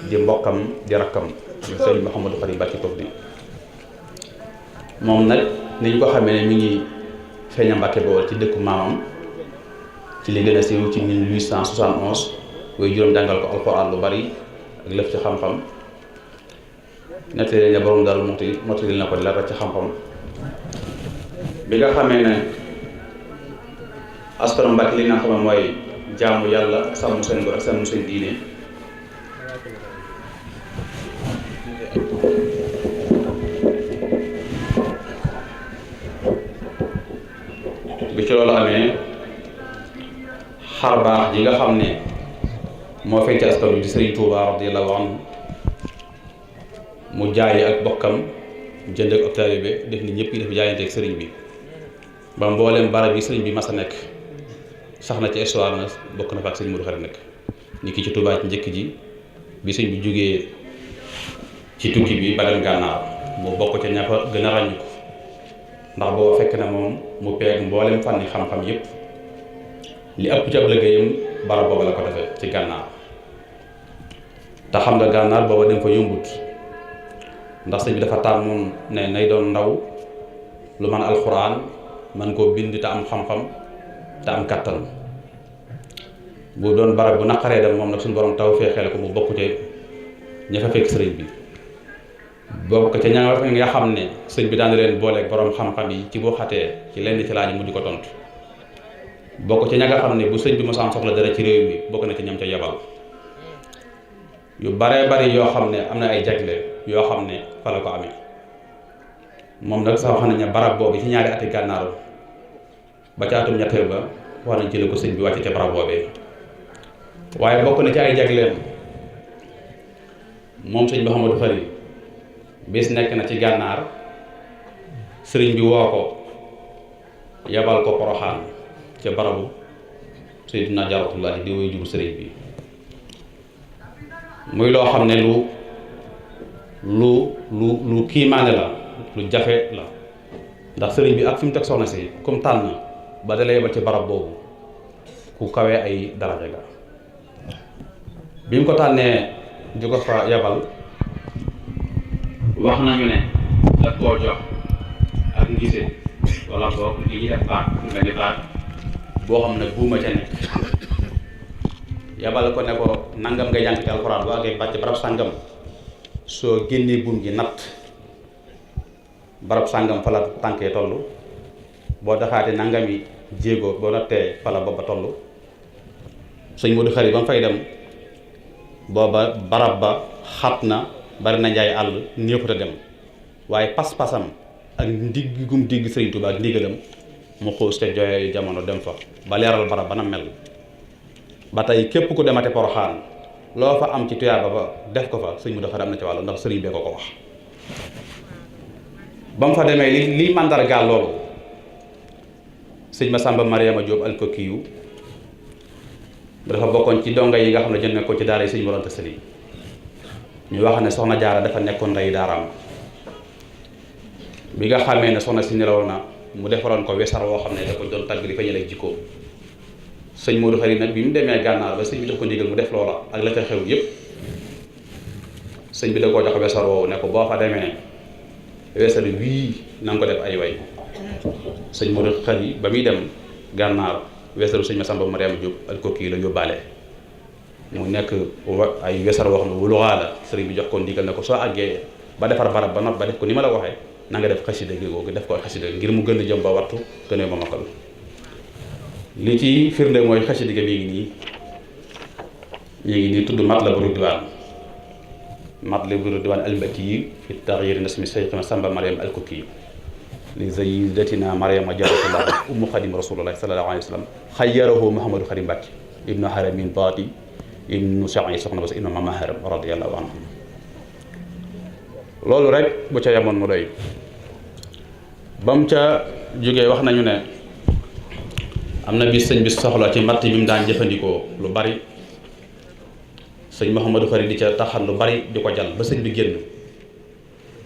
di mbokkam di rakkam sëñ Mouhamadou Khary Mbacké Tofdi moom nag ni ñu ko xamee ne mi ngi feeña Mbàkke Bawol ci dëkku maamam ci li gën a siiw ci 1871 way juróom jàngal ko alxuraan lu bari ak lëf ci xam-xam nettali ne borom daal mottali na ko dara ci xam-xam bi nga xamee ne askanu Mbàkke li nga xam ne mooy jaamu yàlla ak sàmm seen ngor ak sàmm seen diine bi ci loolu amee xar baax ji nga xam ne moo feeñ ci askan wi di Sëriñ Tuubaa radiyallaahu anhu mu jaaye ak bokkam jënd ak taalibe def ni ñëpp yi def jaayante ak sëriñ bi ba mbooleem barab yi sëriñ bi mas a nekk sax na ci histoire na bokk na fa ak sëriñ Modou Khary nekk ni ki ci Tuubaa ci njëkk ji bi sëriñ bi jógee ci tukki bi ba dem gànnaar mu bokk ca ña fa gën a ràññu ko ndax booba fekk na moom mu peeg mboolem fànni xam-xam yépp li ëpp ci ab liggéeyam barab booba la ko defee ci gànnaar te xam nga gànnaar booba dem fa yombut ndax sëñ bi dafa tàmmoon ne nay doon ndaw lu mën alxuraan man koo bind te am xam-xam te am kattan bu doon barab bu naqaree dem moom nag suñu borom taw feexeel ko mu bokk ci ña fa fekk sëriñ bi bokk ca ña nga xam ne sëñ bi daan leen booleeg borom xam-xam yi ci boo xatee ci lenn ci laaj mu di ko tontu bokk ca ña nga xam ne bu sëñ bi mosaan soxla dara ci réew mi bokk na ci ñam ca yebal yu baree bari yoo xam ne am na ay jagle yoo xam ne fa la ko amee moom nag sax wax nañ ne barab boobu ci ñaari ati gànnaar ba ca atum ñetteel ba wax nañ ci la ko sëñ bi wàcce ca barab boobee waaye bokk na ci ay jagleem moom sëñ Mouhamadou Khary bis nekk na ci gànnaar sëriñ bi woo ko yabal ko Poroxaan ca barabu Seydina Jaaratullaahi di woy juru sëriñ bi muy loo xam ne lu kiimaane la lu jafe la ndax sëriñ bi ak fi mu teg soxna si comme tànn ba dalee yabal ci barab boobu ku kawee ay daraja ga bi mu ko tànnee di ko fa yabal wax nañu ne daf koo jox ak ngise wala boog li ñuy def baat nga ni baat boo xam ne buuma ca nekk yabal ko ne ko nangam nga jàng ci alxuraan boo àggee bàcc barab sàngam soo génnee buum gi natt barab sàngam fa la tànkee toll boo daxaatee nangami jéego boo nattee fa la booba toll sëñ Modou Khary ba mu fay dem booba barab ba xat na bari na njaay àll néexut a dem waaye pas-pasam ak ndigg gum digg Sëriñ Tuubaa ak ndigalam mu xuus te jooy jamono dem fa ba leeral barab ba na mel ba tey képp ku demate Poroxaan loo fa am ci tuyaaba ba def ko fa sëñ Modou Khary am na ci wàllu ndax sëriñ bee ko wax ba mu fa demee li màndargaal loolu sëñ Masamba Mariama Diop Alkokiyu dafa bokkoon ci donga yi nga xam ne jën nekkoon ci daara yi sëñ Mor Anta Sali ñu wax ne soxna Jaara dafa nekkoon ndey daaraam bi nga xamee ne soxna si nelaw na mu defaroon ko wesar woo xam ne da ko doon tàgg di feeñal ak jikko sëñ Modou Khary nag bi mu demee gànnaar ba sëñ bi daf ko ndigal mu def loola ak la ca xew yépp sëñ bi da koo jox wesar woowu ne ko boo fa demee wesar wii na nga ko def ay way sëñ Modou Khary ba muy dem gànnaar wesaru sëñ Masamba Mariama Diop ak kooku la yóbbaale mu nekk ay wesar wax na wuluwaa la sëriñ bi jox ko ndigal ne ko soo àggee ba defar barab ba not ba def ko ni ma la waxee na nga def xasida gi googu def ko xasida ngir mu gën a jëm ba wattu gën a ma makkal li ci firnde mooy xasida gi mi ngi nii tudd Matlabu Ridwaan Matlabu Ridwaan al-Mbakki yi fi taxyir nasmi Seex Masamba Mariama al-Kokki li sayyidatina Mariama Jaaratullaah ummu xadim rasulullaah sallallaahu alayhi wa sallam xayyarahu Mouhamadou Khary Mbacké ibnu haramin baati ibnu Cheikh soxna Bas ibnu Mama Haram radiyallaahu anhu loolu rek bu ca yemoon mu doy ba mu ca jógee wax nañu ne am na bis sëñ bi soxla ci matt bi mu daan jëfandikoo lu bari sëñ Mouhamadou Khari di ca taxan lu bari di ko jal ba sëñ bi génn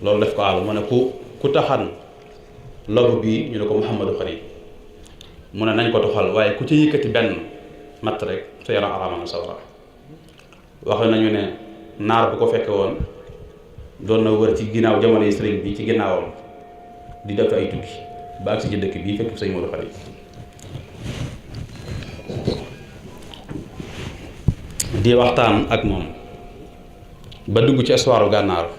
loolu def ko àll mu ne ku taxan lobu bii ñu ne ko Mouhamadou Khari mu ne nañ ko toxal waaye ku ci yëkkati benn matt rek sa yaram araama na sawara wax nañu ne naar bu ko fekke woon doon na wër ci ginnaaw jamono yi sëriñ bi ci ginnaawam di def ay tukki ba agsi ci dëkk bii fekk sëñ Modou Khari di waxtaan ak moom ba dugg ci histoire gànnaar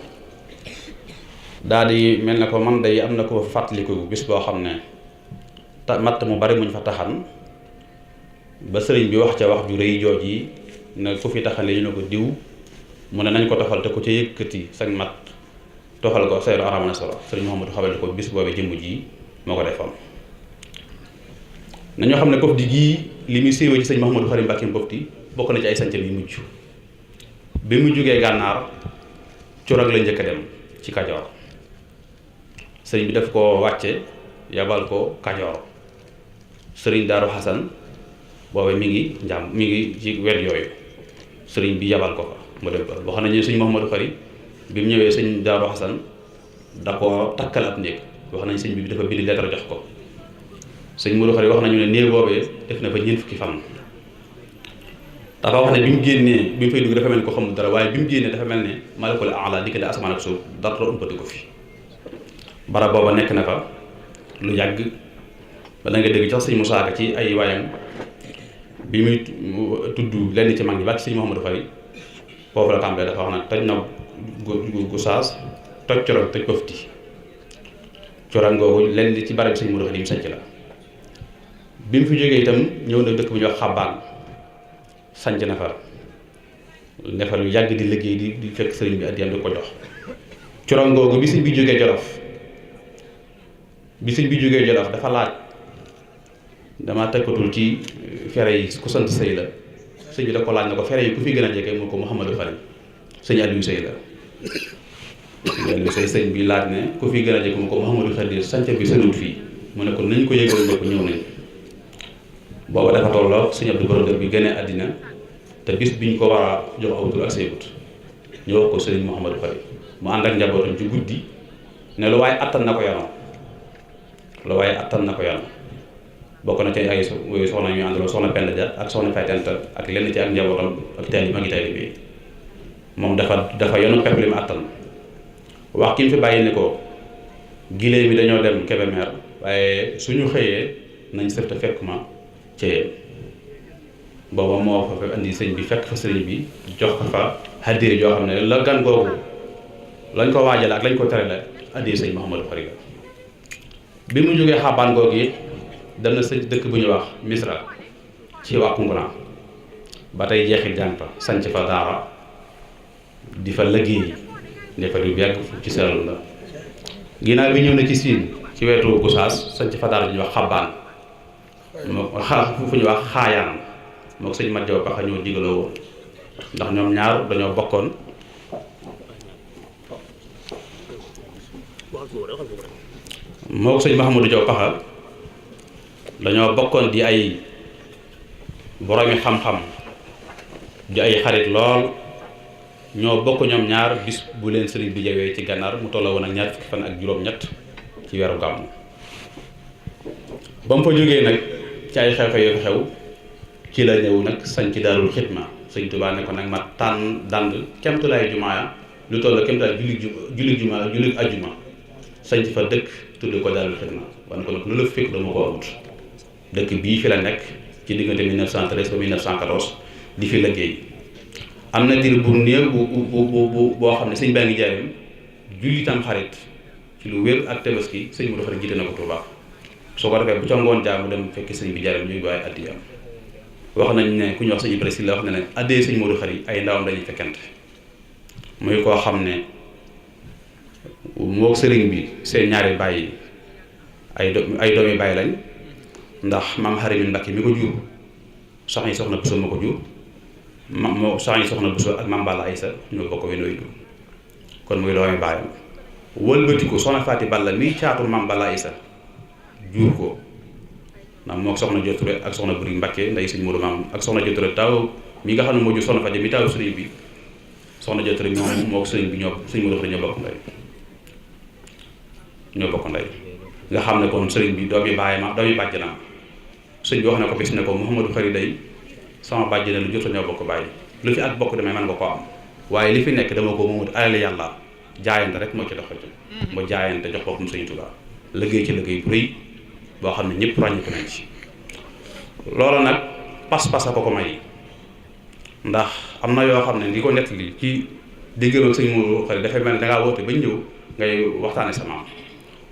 daal di mel ne ko man day am na ko fàttaliku bis boo xam ne matt mu bari muñ fa taxan ba sëriñ bi wax ca wax ju rëy jooj yi ne ku fi taxan li ñu ne ko diw mu ne nañ ko toxal te ku ca yëkkati sag mat toxal ko sayru araam na solo sëriñ Mouhamadou xamal ko bis boobu jëmm ji moo ko defoon nañoo xam ne Pofdy gii li muy siiwee ci sëñ Mouhamadou Khari Mbacké Pofdy bokk na ci ay sancam yu mujj bi mu jógee gànnaar Curag la njëkk a dem ci Kajoor sëriñ bi daf ko wàcce yabal ko Kajoor sëriñ Daaru Xasan boobu mi ngi ci wet yooyu sëriñ bi yabal ko fa mu dem ba wax nañu sëñ Mouhamadou Khari bi mu ñëwee sëñ Daaru Xasan da ko takkal ab néeg wax nañ sëñ bi dafa bind lettre jox ko sëñ Modou Khari wax nañu ne néeg boobee def na fa ñeent fukki fan dafa wax ne bi mu génnee bi mu fay dugg dafa mel ni ko xamul dara waaye bi mu génnee dafa mel ne malakul aala di ko de asamaan ak suuf dara umpati ko fi barab booba nekk na fa lu yàgg ba da nga dégg sax sëñ Moussa Ka ci ay waayam bi muy tudd lenn ci mag ñi ba ci sëñ Mouhamadou Khari foofu la tàmbalee dafa wax nag toj na Gosaas toj Curag toj Pofdy Curag googu lenn ci barab sëñ Modou Khari mu sanc la bi mu fi jógee itam ñëw na dëkk bu ñuy wax Xabaan sanc na fa defar yu yàgg di liggéey di fekk sëriñ bi addiyam di ko jox Curag googu bi sëñ bi jógee Jolof dafa laaj dama tekkatul ci fere yi ku sant sëy la sëñ bi da ko laaj na ko fere yi ku fi gën a jege mu ko Mouhamadou Khari sëñ Aliou Sëy la Aliou Sëy sëñ bi laaj ne ku fi gën a jege mu ko Mouhamadou Khari sanc bi sëriwut fii mu ne ko nañ ko yëgal ne ko ñëw nañ booba dafa tolloo sëñ Abdou Borodër bi gënee àddina te bis biñ ko war a jox aw tur ak seegut ñu wax ko sëriñ Mouhamadou Khari mu ànd ak njabootam ci guddi ne lu waaye attan na ko yanoo bokk na ci ay soxna ñu àndaloo soxna Penda Dia ak soxna Faytenta ak lenn ci ak njabootam ak taali ma ngi taali bi moom dafa yenu pepp li mu attan wax ki mu fi bàyyi ne ko giléem bi dañoo dem Kébémer waaye suñu xëyee nañ sëf te fekk ma ca yéen booba moo fa indi sëñ bi fekk fa sëriñ bi jox ko fa hadiya joo xam ne la gan googu lañ ko waajal ak lañ ko tere la hadiya sëñ Mouhamadou Khari bi mu jógee Xabaan googu it dem na sëñ dëkk bu ñuy wax Misra ci waa Koungheul ba tey jeexit jàng fa sanc fa daara di fa liggéey ne fa du yàgg ci seetlu la ginnaaw bi ñëw na ci Siin ci wetu Gosaas sanc fa daara bu ñuy wax Xabaan fu ñuy wax Xaayaan moo ko sëñ Mat Jaw Paxa ñoo digaloo woon ndax ñoom ñaar dañoo bokkoon moo ko sëñ Mahamadou Jaw Paxa dañoo bokkoon di ay boroomi xam-xam di ay xarit lool ñoo bokk ñoom ñaar bis bu leen sëriñ bi jawee ci gànnaar mu tolloo woon ak ñaar fukki fan ak juróom-ñett ci weeru gàmmu ba mu fa jógee nag ci ay xew-xew yoo xew ci la ñëw nag sañ ci Daarul Xidma sëñ Tuubaa ne ko nag ma tànn dand kemtulaay jumaa lu toll kemtulaay julli jumaa julli ajjuma sañ fa dëkk tudd ko Daarul Xidma wan ko nag lu la fekk dama ko amut dëkk bii fi la nekk ci diggante 1913 ba 1914 di fi liggéey am na diir bu néew boo xam ne sëñ baa ngi jaayam julli tam xarit ci lu wér ak tabaski sëñ Modou Khari jiite na ko Touba soo ko defee bu ca ngoon jaamu dem fekk sëñ bi jaayam ñuy waaye addiyam wax nañ ne ku ñu wax sëñ Ibrahima Sylla wax na ne addee sëñ Modou Khari ay ndawam dañuy fekkante muy koo xam ne moo sëriñ bi seen ñaari bàyyi ay doomi bàyyi lañ ndax maam Xarimin Mbàkke mi ko jur soxna yi soxna Buso ma ko jur moo soxna yi soxna Buso ak maam Balla Aysa ñoo bokk wenn way jur kon muy doomi bàyyam wëlbati ko soxna Faati Balla mi caatu maam Balla Aysa jur ko ndax moo soxna Joture ak soxna Buri Mbàkke nday sëñ Moodu maam ak soxna Joture taw mi nga xam ne moo jur soxna Faati mi taw sëriñ bi soxna Jaatara moom moo ko sëriñ bi sëñ Modou Khari ñoo bokk ndey nga xam ne kon sëriñ bi doomi bàjjanam sëñ bi wax na ko bis ne ko Mouhamadou Khari day sama bàjjana lu jot ñoo bokk bàyyi lu fi ak bokk demee man nga ko am waaye li fi nekk dama ko moomut alal yàlla jaayante rek moo ci dox mu jaayante jox boppam sëñ Tuubaa liggéey ci liggéey bu rëy boo xam ne ñëpp ràññiku nañ ci loolu nag pas-pas a ko may ndax am na yoo xam ne li ko nettali ci diggam ak sëñ Modou Khari dafay mel ne dangaa woote bañ ñëw ngay waxtaane sa maam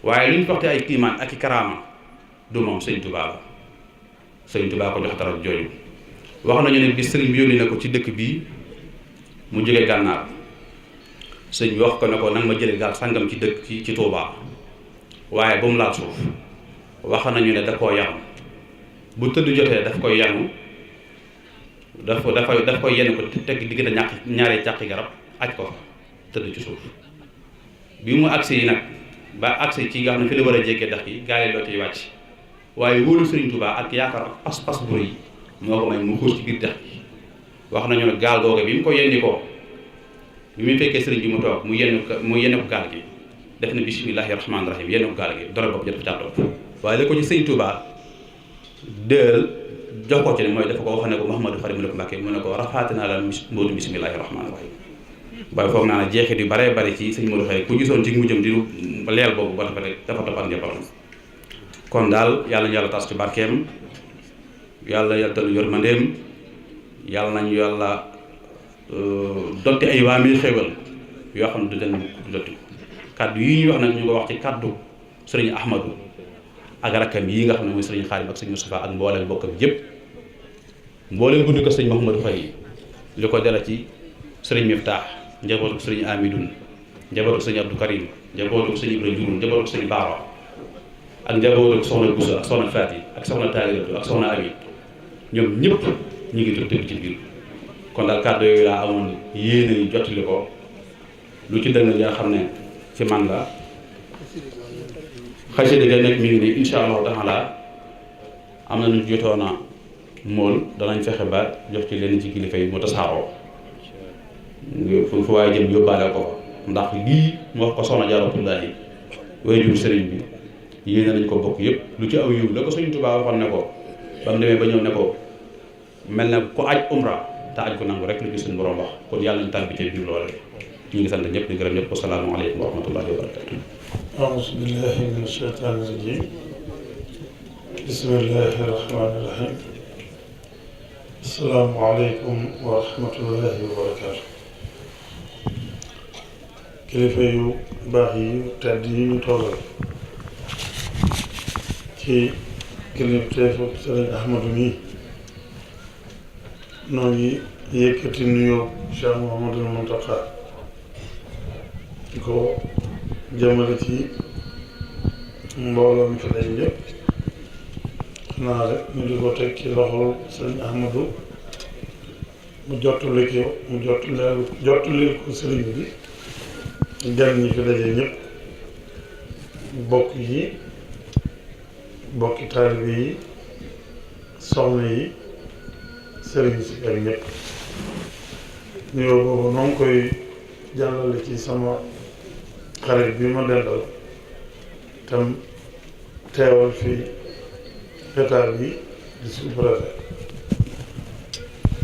waaye lu ñu waxte ay kiimaan ak i karaama du moom sëñ Tuubaa la sëñ Tuubaa ko jox dara jooju wax nañu ne bi sëriñ bi yónni na ko ci dëkk bii mu jógee gànnaar sëñ bi wax ko ne ko nag ma jële gaal sàngam ci dëkk ci Tuubaa waaye ba mu laal suuf wax nañu ne da koo yanu bu tëdd jotee daf koy yanu daf koy yenn ko teg diggante ñaari càqi garab aj ko fa tëdd ci suuf bi mu agsi yi nag ba agsi ci nga xam ne fi la war a jéggee dex gi gaale loo ciy wàcc waaye wóolu Sëriñ Tuubaa ak yaakaar ak pas-pas bu rëy moo ko may mu xuus ci biir dex gi wax nañu ne gaal googe bi mu ko yenni ko bi muy fekkee sëriñ bi mu toog mu yenn ko gaal gi def na bismillaahi rahmaani rahiim yenn ko gaal gi dara bopp jot fa caa topp waaye li ko ci Sëriñ Tuubaa dël jox ko ci ne mooy dafa ko wax ne ko Mouhamadou Khari mu ne ko Mbàkke mu ne ko rafaati naa la mbootu bismillaahi rahmaani rahiim waaye foog naa ne jeexit yu baree bari ci sëñ Modou Khari ku gisoon ci mujjam di leel boobu ba dafa toppat njabootam kon daal yàlla ñu yàlla tas ci barkeem yàlla yàlla yërmandeem yàlla nañu yàlla dotti ay waamee xéewal yoo xam ne du den du dotti kaddu yi ñuy wax nag ñu ko wax ci kaddu sëriñ Ahmadou ak rakkam yi nga xam ne mooy sëriñ Xaadim ak sëriñ Moustapha ak mbooleem bokkam yëpp mbooleem guddi ko sëriñ Mouhamadou Khari li ko dala ci sëriñ Miftaax njabootu sëriñ Amidoun njabootu sëriñ Abdou Karim njabootu sëriñ Ibrahima Diourou njabootu sëriñ Baaro ak njabootu soxna Boussa ak soxna Faati ak soxna Taaliratu ak soxna Ami ñoom ñëpp ñu ngi tëdd ci biir kon daal kàddu yooyu laa amoon yéene yi jottali ko lu ci dëng nga xam ne ci man la xasida ga nekk mi ngi nii insha allahu taala am na ñu jotoona mool danañ fexe ba jox ci leen ci kilifa yi mu tasaaroo fu waaye jëm yóbbaale ko ndax lii mu wax ko soxna Jaaratullaahi way jur sëriñ bi yéene nañ ko bokk yëpp lu ci aw yiw la ko Sëriñ Tuubaa waxoon ne ko ba mu demee ba ñëw ne ko mel na ku aj umra te aj ko nangu rek lu ci suñu borom wax kon yàlla ñu tàbbi ci biir loole ñu ngi sant ñëpp di gërëm ñëpp assalaamu aleykum wa rahmatullaahi wa barakaatu. auzu billaahi mina shaytaani rajiim bismillaahi rahmaani rahiim assalaamu aleykum wa rahmatullaahi wa barakaatu. kilifa yu baax yi tedd yi ñu toogal ci kilifteefu Sëriñ Ahmadu mi noo ngi yëkkati nuyoo Cheikh Mouhamadul Mountakha di ko jëmale ci mbooloo mi fi dañ ñëpp xanaa rek ñu di ko teg ci loxol Sëriñ Ahmadu mu jottali ko sëriñ bi gan ñi fi daje ñëpp bokk yi bokki taalibe yi soxna yi sëriñ si ak ñëpp nuyoo boobu noo ngi koy jàllale ci sama xarit bi ma dendal tam teewal fi état bi di sous-préfet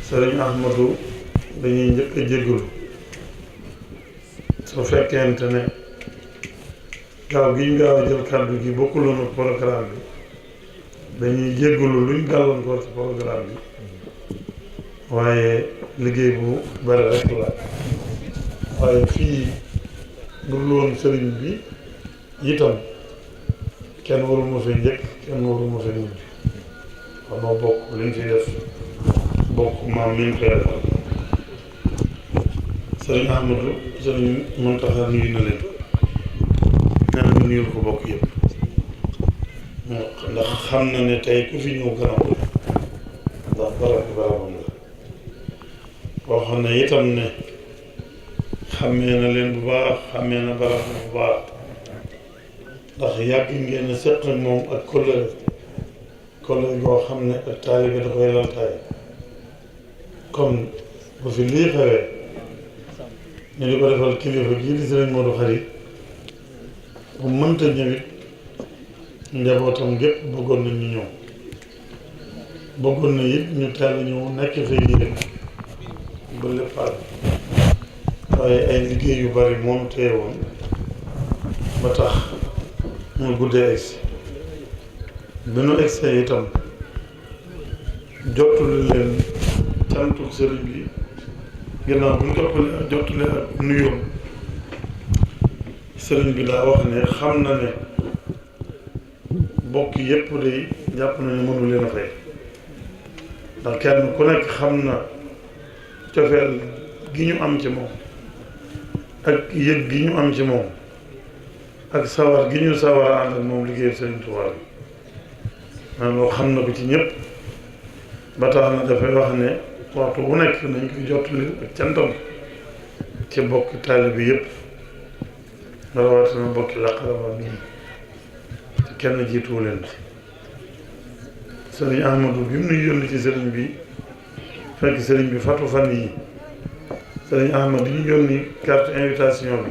sëriñ Ahmadou dañuy njëkk a jégalu su fekkente ne gaaw gi ñu gaaw a jël kàddu gi bokkuloon ak programme bi dañuy jégalu luñ gàllankoor ci programme bi waaye liggéey bu bari rek la waaye fii bu dul woon sëriñ bi itam kenn waruma fi njëkk kenn waruma fi mujj xanaa bokk liñ fi def bokk maam liñ koy defal sëriñ Ahmadou sëriñ Mountakha nuyu na leen nee na nuyul ko bokk yëpp ndax xam na ne tey ku fi ñëw gannaaw ndax barab bi barabam la boo xam ne itam ne xàmmee na leen bu baax xàmmee na barab bi bu baax ndax yàgg ngeen a seq ak moom ak collègue boo xam ne ak taalibe da koy laltaay comme bu fi lii xewee ñu di ko defal kilifa gii di sëriñ Modou Khari bu mënta ñëwit njabootam gépp bëggoon nañ ñu ñëw bëggoon na it ñu teel ñëw nekk fay yéen ba léppaat waaye ay liggéey yu bari moom teewoon ba tax mu guddee egsi bi nu egsee itam jottali leen cantuk sëriñ bi ginnaaw bu ñu jottali ak nuyoom sëriñ bi daa wax ne xam na ne bokk yépp de jàpp na ne mënu leen a fay ndax kenn ku nekk xam na cofeel gi ñu am ci moom ak yëg gi ñu am ci moom ak sawar gi ñu sawar a ànd ak moom liggéey Sëriñ Tuubaa bi man loo xam na ko ci ñëpp ba tax na dafay wax ne waxtu bu nekk nañ koy jottali ak cantam ci bokki taalibe bi yëpp rawatina bokki Laxdara bi ci kenn jiituwu leen ci sëriñ Ahmadou bi mu nuy yónni ci sëriñ bi fekk sëriñ bi fatu fan yi sëriñ Ahmadou di ñu yónni carte invitation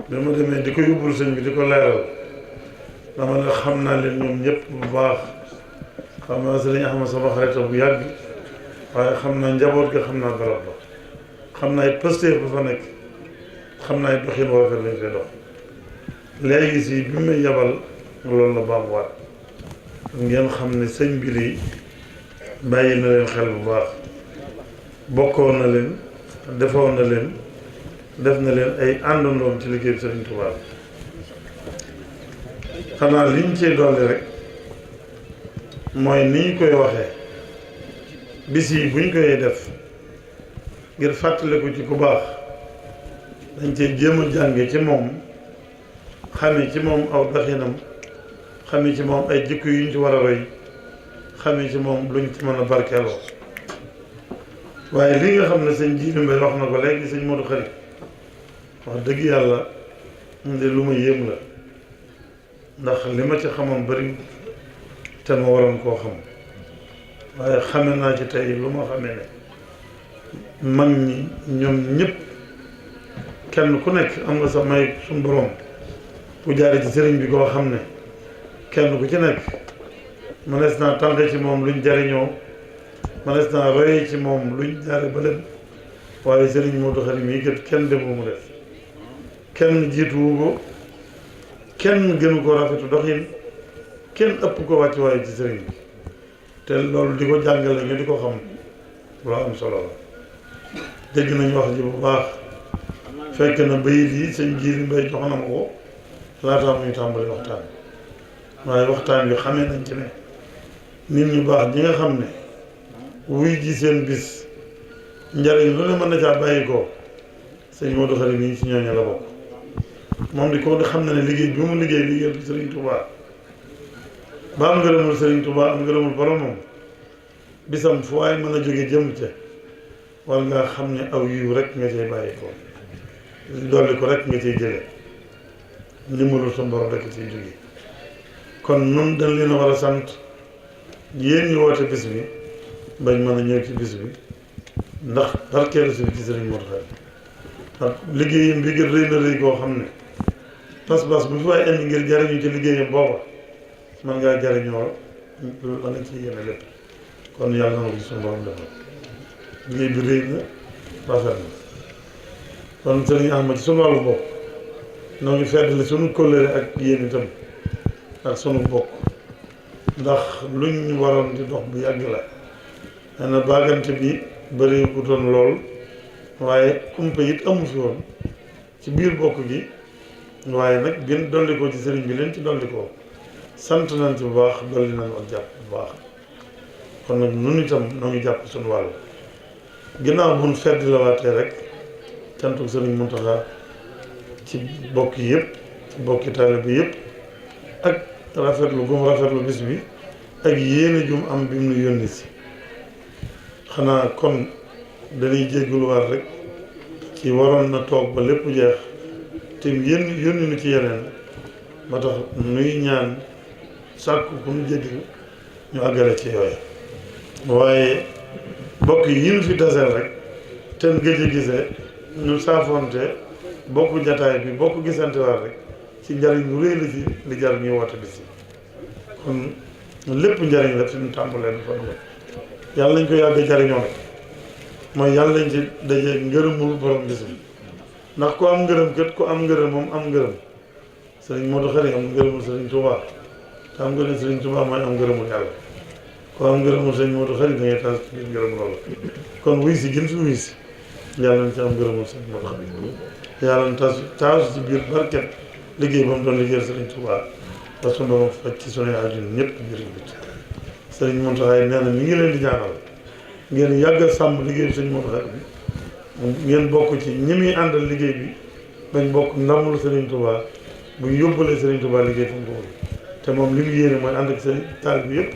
bi ma demee di ko yóbbul sëñ bi di ko leeral dama ne xam naa leen ñoom ñëpp bu baax xam naa sëriñ Ahmadou sama xarita bu yàgg waaye xam naa njaboot ga xam naa barab ba xam naa it pasteur bu fa nekk xam naa it doxin war lañ fay dox léegi si bi may yabal loolu la baamuwaat ngeen xam ne sëñ bi lii bàyyi na leen xel bu baax bokkoon na leen defoon na leen def na leen ay àndandoom ci liggéey Sëriñ Tuubaa xanaa liñ ciy dolli rek mooy ni ñu koy waxee bis yi buñ koy def ngir fàttaliku ci ku baax dañ cee jéem a jànge ci moom xame ci moom aw doxinam xame ci moom ay jikko yu ñu ci war a roy xame ci moom luñ ci mën a barkeeloo waaye li nga xam ne sëñ Jiili Mbay wax na ko léegi sëñ Modou Khari wax dëgg yàlla de lu ma yéem la ndax li ma ci xamoon bari te ma waroon koo xam waaye xame naa ci tey lu ma xamee ne mag ñi ñoom ñëpp kenn ku nekk am nga sa may suñ borom bu jaare ci sëriñ bi koo xam ne kenn ku ci nekk mënees naa tànte ci moom luñ jariñoo mënees naa roye ci moom luñ jaare ba dem waaye sëriñ Modou Khari mii gët kenn demoo mu def kenn jiituwu ko kenn gënu ko rafetu doxin kenn ëpp ko wàcc waaye ci sëriñ bi te loolu di ko jàngale nga di ko xam loo am solo la dégg nañ wax ji bu baax fekk na bayit yi sëñ Jiili Mbay jox na ma ko laataa muy tàmbali waxtaan waaye waxtaan bi xamee nañ ci ne nit ñu baax ñi nga xam ne wuy ji seen bis njariñ lu ne mën na caa bàyyi ko sëñ Modou Khari nii ci ñooñu la bokk moom di ko xam na ne liggéey bi mu liggéey liggéey bi Sëriñ Tuubaa ba am ngërëmul Sëriñ Tuubaa am ngërëmul boromam bisam fu waaye mën a jóge jëm ca war nga xam ne aw yiw rek nga cay bàyyi ko dolli ko rek nga cay jëlee ndimbalul sa borom rek ciy jóge kon nun dañ leen a war a sant yéen ñu woote bis bi bañ mën a ñëw ci bis bi ndax barkeelu si ci Sëriñ Modou Khari ndax liggéeyam bi gën rëy na rëy koo xam ne pas-pas bu fi waaye indi ngir jariñu ci liggéeyam booba man ngaa jariñoo la nga ci yéene lépp kon yàlla na ko ci suñu borom defal liggéey bi rëy na rafet na kon Sëriñ Ahmad ci suñu wàllu bopp noo ngi feddali suñu kóllëre ak yéen itam ak sunu bokk ndax luñ waroon di dox bu yàgg la nee na baagante bi bëri wutoon lool waaye kumpa it amu fi woon ci biir bokk gi waaye nag bin dolli ko ci sëriñ bi leen ci dolli ko sant nañ ci bu baax dolli nañ ak jàpp bu baax kon nag nun itam noo ngi jàpp suñu wàll ginnaaw buñ fedd la waatee rek cantuk sëriñ Muntaxa ci bokk yëpp ci bokki taalibe bi yëpp ak rafetlu gum rafetlu bis bi ak yéene jum am bi mu nu yónni si xanaa kon dañuy jégguluwaat rek ci waroon na toog ba lépp jeex te yónni nu ci yeneen ba tax nuy ñaan sàkku ku nu jéggal ñu àggale ci yooyu waaye bokk yi ñu fi taseel rek ten gëj a gisee ñu saafonte bokk jataay bi bokk gisante waat rek ci njariñ lu rëy la ci li jar ñuy woote bis yi kon lépp njariñ la suñu tàmbalee fa yàlla nañ ko yàgg jariñoo rek mooy yàlla nañ ci daje ngërëmul borom bis bi ndax ku am ngërëm kët ku am ngërëm moom am ngërëm sëriñ Modou Khari am ngërëmul sëriñ Touba te am ngërëm sëriñ Touba mooy am ngërëmul yàlla ku am ngërëmul sëriñ Modou Khari da ngay taas ci biir ngërëm loolu kon wuy si gën fi wuy si yàlla nañ ci am ngërëmul sëriñ Modou Khari yàlla na taas ci biir barket liggéey ba mu doon liggéeyal sëriñ Touba parce que moom faj ci sunu àddina ñëpp njëriñ bi sëriñ Mountakha nee na mi ngi leen di ñaanal ngeen yàgg a sàmm liggéey bi sëriñ Modou Khari ngeen bokk ci ñi muy àndal liggéey bi bañ bokk ndamul sëriñ Touba bu yóbbulee sëriñ Touba liggéey fa mu ko te moom li mu yéene mooy ànd ak sëriñ taal bi yëpp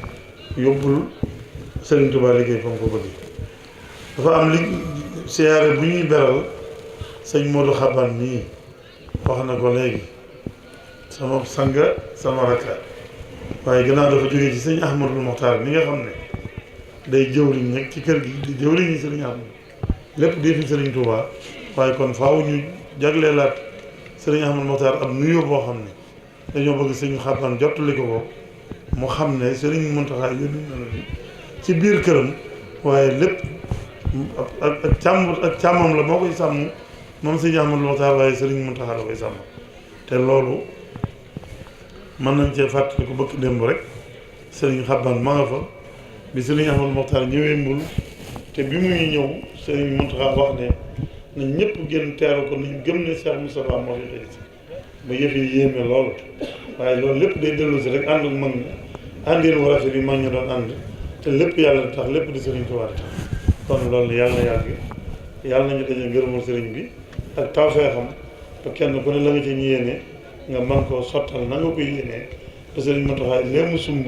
yóbbul sëriñ Touba liggéey fa mu ko bëgg dafa am li siyaare bu ñuy beral sëñ Modou Xaban nii wax na ko léegi sama sanga sama rakka waaye gannaaw dafa jógee ci sëñ Ahmadul Moxtaar mi nga xam ne day jëwriñ nekk ci kër gi di jëwriñ yi sëriñ Ahmad lépp di fi sëriñ Touba waaye kon faaw ñu jagleelaat sëriñ Ahmadul Moxtaar ab nuyoo boo xam ne dañoo bëgg sëñ Xaban jottali ko mu xam ne sëriñ Mountakha yónni na la ci biir këram waaye lépp ak càmmam la moo koy sàmm moom sëñ Ahmadul Moxtaar waaye sëriñ Mountakha la koy sàmm te loolu mën nañ cee fàttali ko bëkk démb rek sëriñ Xaban ma nga fa bi sëriñ Ahmadul Moxtaar ñëwee Mbul te bi muy ñëw sëriñ Mountakha wax ne nañ ñëpp gën teeru ko nañ gëm ne Cheikh Moustapha moo fi tey si ba yëf yi yéeme lool waaye loolu lépp day dellu si rek ànd ak mag ñi àndin wu rafet yi mag ñi doon ànd te lépp yàlla tax lépp di sëriñ Tuubaa tax kon loolu yàlla na yàgg yàlla nañu daje ngërëmul sëriñ bi ak tawfeexam te kenn ku ne la nga ci yéene nga man koo sottal na nga ko yéenee te sëriñ Mountakha léegi mu sumb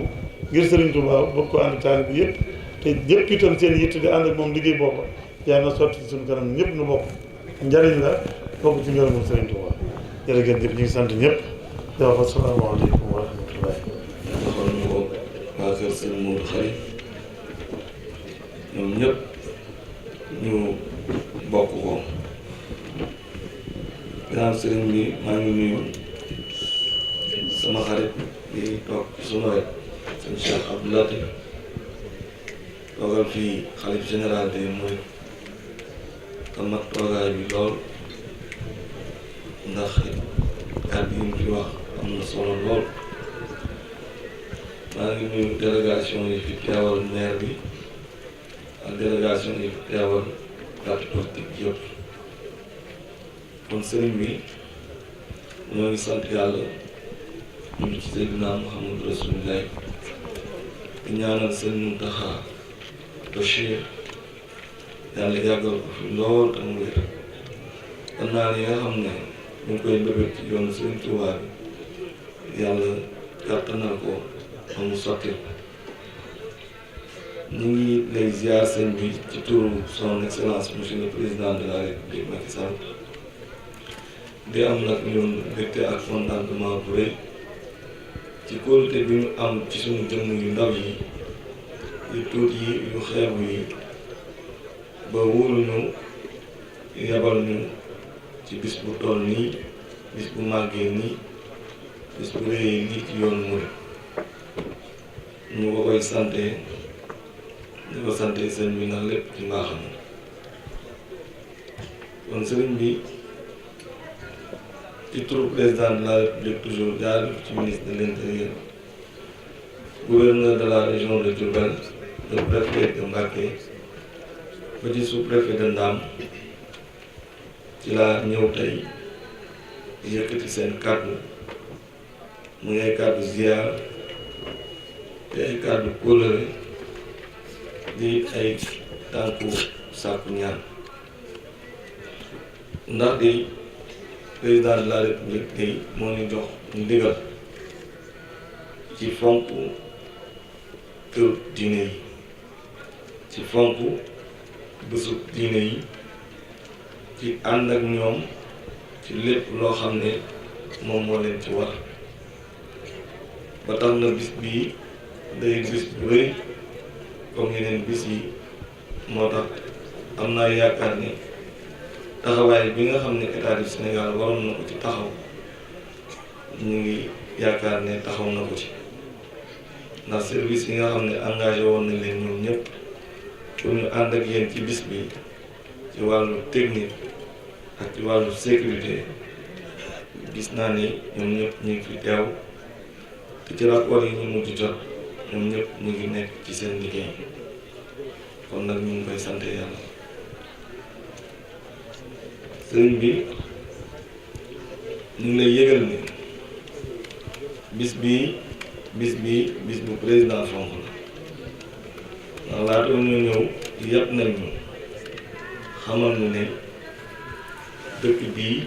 ngir sëriñ Tuubaa bëgg ko ànd taalibe bi yëpp te ñëpp itam seen yitte di ànd ak moom liggéey boobu yàlla na sotti ci suñu kanam ñëpp nu bokk njariñ la bokk ci ngërëmul sëriñ Tuubaa jërëjëf ñëpp ñu ngi sant ñëpp di wax asalaamaaleykum wa rahmatullahi kon ñu ko waa kër sëñ Modou Khari ñoom ñëpp ñu bokk ko gannaaw sëriñ bi maa ngi nuyu sama xarit di toog ci sunu wet sëñ Cheikh Abdou Latif toogal fii xalif général des mourides te mag toogaay bi lool ndax kàddu yi mu fi wax am na solo lool maa ngi nuyu délégation yi fi teewal maire bi ak délégation yi fi teewal parti politique yëpp kon sëriñ bi ñoo ngi sant yàlla ñu ngi ci Seydina Muhammadu Rasulullah di ñaanal sëñ Mountakha Bachir yàlla yàggal ko fi lool te mu wér xam naa yi nga xam ne ñu ngi koy mbébét ci yoonu sëriñ Tuubaa bi yàlla kàttanal ko ba mu sotti ñu ngi lay ziar sëñ bi ci turu son excellence monsieur le président de la république Macky Sall di am nag ñun mbégte ak contentement bu rëy ci kóolute bi ñu am ci suñu jëmm yu ndaw yi yu tuut yi yu xeebu yi ba wóolu ñu yabal ñu ci bis bu toll nii bis bu màggee nii bis bu réyee nii ci yoonu murid ñu ko koy sante di ko sante sëñ bi ndax lépp ci mbaaxam kon sëriñ bi ci turu président de la république toujours jaar ci ministre de l'intérieur gouverneur de la région de Diourbel le préfet de Mbacké ba ci sous-préfet de Ndam ci laa ñëw tey yëkkati seen kàddu muy ay kàddu ziar te ay kàddu kóllëre di ay tànku sàkku ñaan ndax di président de la république tey moo ñu jox ñu ndigal ci fonk kër diine yi ci fonk bésu diine yi ci ànd ak ñoom ci lépp loo xam ne moom moo leen ci war ba tax na bis bii day bis bu rëy comme yeneen bis yi moo tax am naa yaakaar ne taxawaay bi nga xam ne état du Sénégal waroon na ko ci taxaw ñu ngi yaakaar ne taxaw na ko ci ndax service yi nga xam ne engagé woon nañ leen ñoom ñëpp pour ñu ànd ak yéen ci bis bi ci wàllu technique ak ci wàllu sécurité gis naa ni ñoom ñëpp ñu ngi fi teew te ci rapport yi ñu mujj jot ñoom ñëpp ñu ngi nekk ci seen liggéey kon nag ñu ngi koy sant yàlla. sëriñ bi ñu ngi lay yëgal ni bis bu président fonk la ndax laata ñu ñëw yàpp nañ ñu xamal ñu ne dëkk bii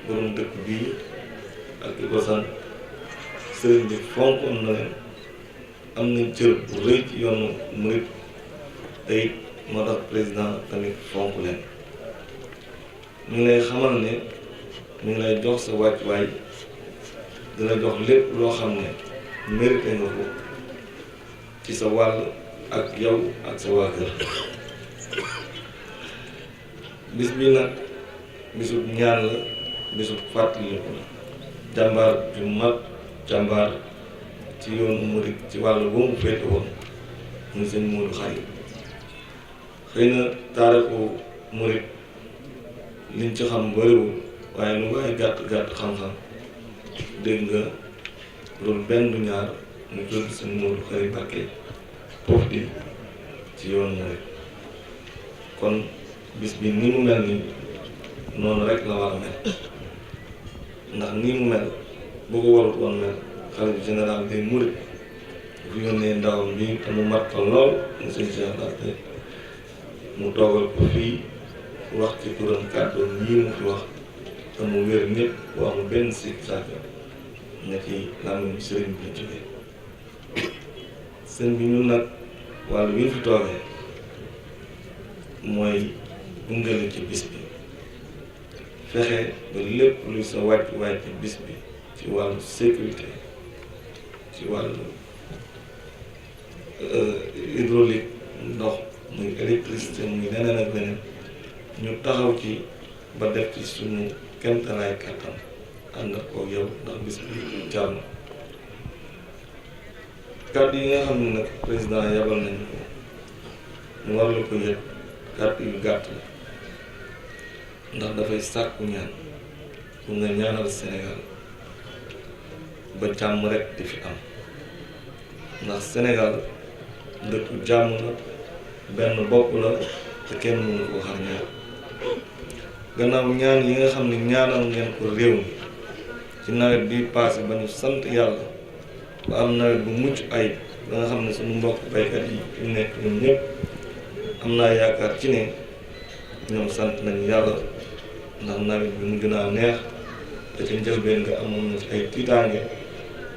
borom dëkk bii ak ki ko sant sëriñ bi fonkoon na leen am nañ cër bu rëy ci yoonu murit tey moo tax président tamit fonk leen ñu ngi lay xamal ne ñu ngi lay jox sa wàccuwaay dina jox lépp loo xam ne mérité nga ko ci sa wàll ak yow ak sa waa kër. bis bi nag bisub ñaan la bisub fàttaliku la jàmbaar ju mag jàmbaar ci yoonu murit ci wàll boo mu féete woon muy sëñ Modou Khary xëy na taarixu murit liñ ci xam bariwul waaye lu waaye gàtt xam-xam dégg nga loolu benn du ñaar ñu tudd sëñ Modou Khary Mbacké foofu di ci yoonu murit kon bis bi ni mu mel ni noonu rek la war a mel ndax ni mu mel boo ko warut woon mel xalifa général des mourides bu yónnee ndawam bi te mu mat fa lool mu sëñ Cheikh Latte mu toogal ko fii wax ci turam kàddoom yii mu fi wax te mu wér ñëpp bu amul benn sikk sàkk ne ci làmmiñ sëriñ bi la jógee sëñ bi ñun nag wàllu wi ñu fi toogee mooy gunge ci bis bi fexe ba lépp luy sa wàccuwaay ci bis bi ci wàllu sécurité ci wàllu hydraulique ndox muy électricité muy leneen ak leneen ñu taxaw ci ba def ci suñu kemtalaay kàttan ànd ak koog yow ndax bis bi jar na kàddu yi nga xam ne nag président yabal nañu ko ñu war la ko yëg kàddu yu gàtt la ndax dafay sàkku ñaan pour nga ñaanal Sénégal ba jàmm rek di fi am ndax Sénégal dëkku jàmm la benn bopp la te kenn mënu ko xar ñaar gannaaw ñaan yi nga xam ne ñaanal ngeen ko réew mi ci nawet bi passé ba ñu sant yàlla ba am nawet bu mucc ayib ba nga xam ne suñu mbokk baykat yi fi nekk ñun ñëpp am naa yaakaar ci ne ñoom sant nañu yàlla ndax nawet bi mujj naa neex te ci njëlbeen nga amoon na ci ay tiitaange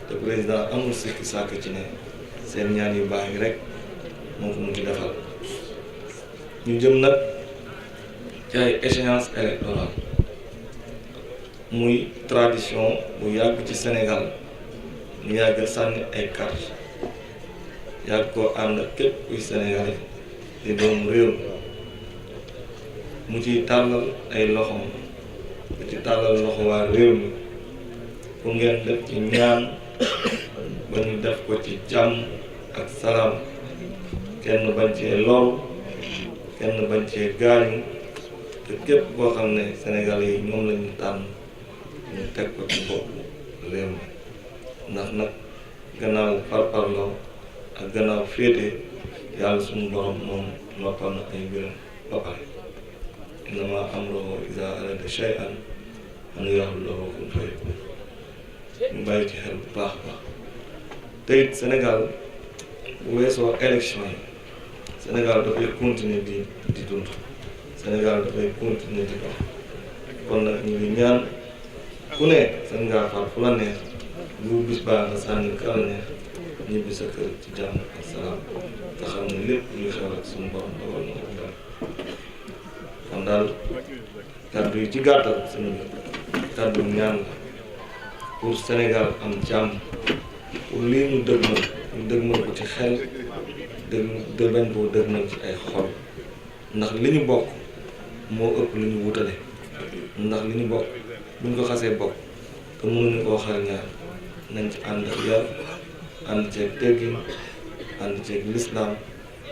te président amul sikki sàkk ci ne seen ñaan yu baax yi rek moo ko mujj defal ñu jëm nag ci ay échéance électorale muy tradition bu yàgg ci Sénégal ñu yàgg sànni ay carte yàgg koo ànd ak képp kuy Sénégalais di doomu réew mu ciy tàllal ay loxoom mu ci tàllal loxo waa réew mi pour ngeen def ci ñaan ba ñu def ko ci jàmm ak salaam kenn bañ cee loru kenn bañ cee gaañu te képp koo xam ne Sénégalais yi ñoom lañu tànn ñu teg ko ci bopp réew mi ndax nag gannaaw parparloo ak gannaaw féete yàlla suñu borom moom noppal na ay mbiram ba pare innamaa amruhu izaa arada shay'an an yaqula lahu kun fayakun ñu bàyyi ci xel bu baax a baax te it Sénégal bu weesoo élection yi Sénégal dafay continuer di dund Sénégal dafay continuer di dox kon nag ñu ngi ñaan ku ne sañ ngaa far fu la neex bu bis baax nga sànni kala neex ñibbi sa kër ci jàmm ak salaam te xam ne lépp luy xew rek suñu borom dogal na ko daal kon daal kàddu yi ci gàttal suñu kàddu ñaan la pour Sénégal am jàmm pour lii ñu dëgmal ko ci xel bañ koo dëgmal ci ay xol ndax li ñu bokk moo ëpp lu ñu wutale ndax li ñu bokk buñ ko xasee bokk te mënuñu koo xar ñaar nañ ci ànd ak yar ànd ceeg teggin ànd ceeg lislaam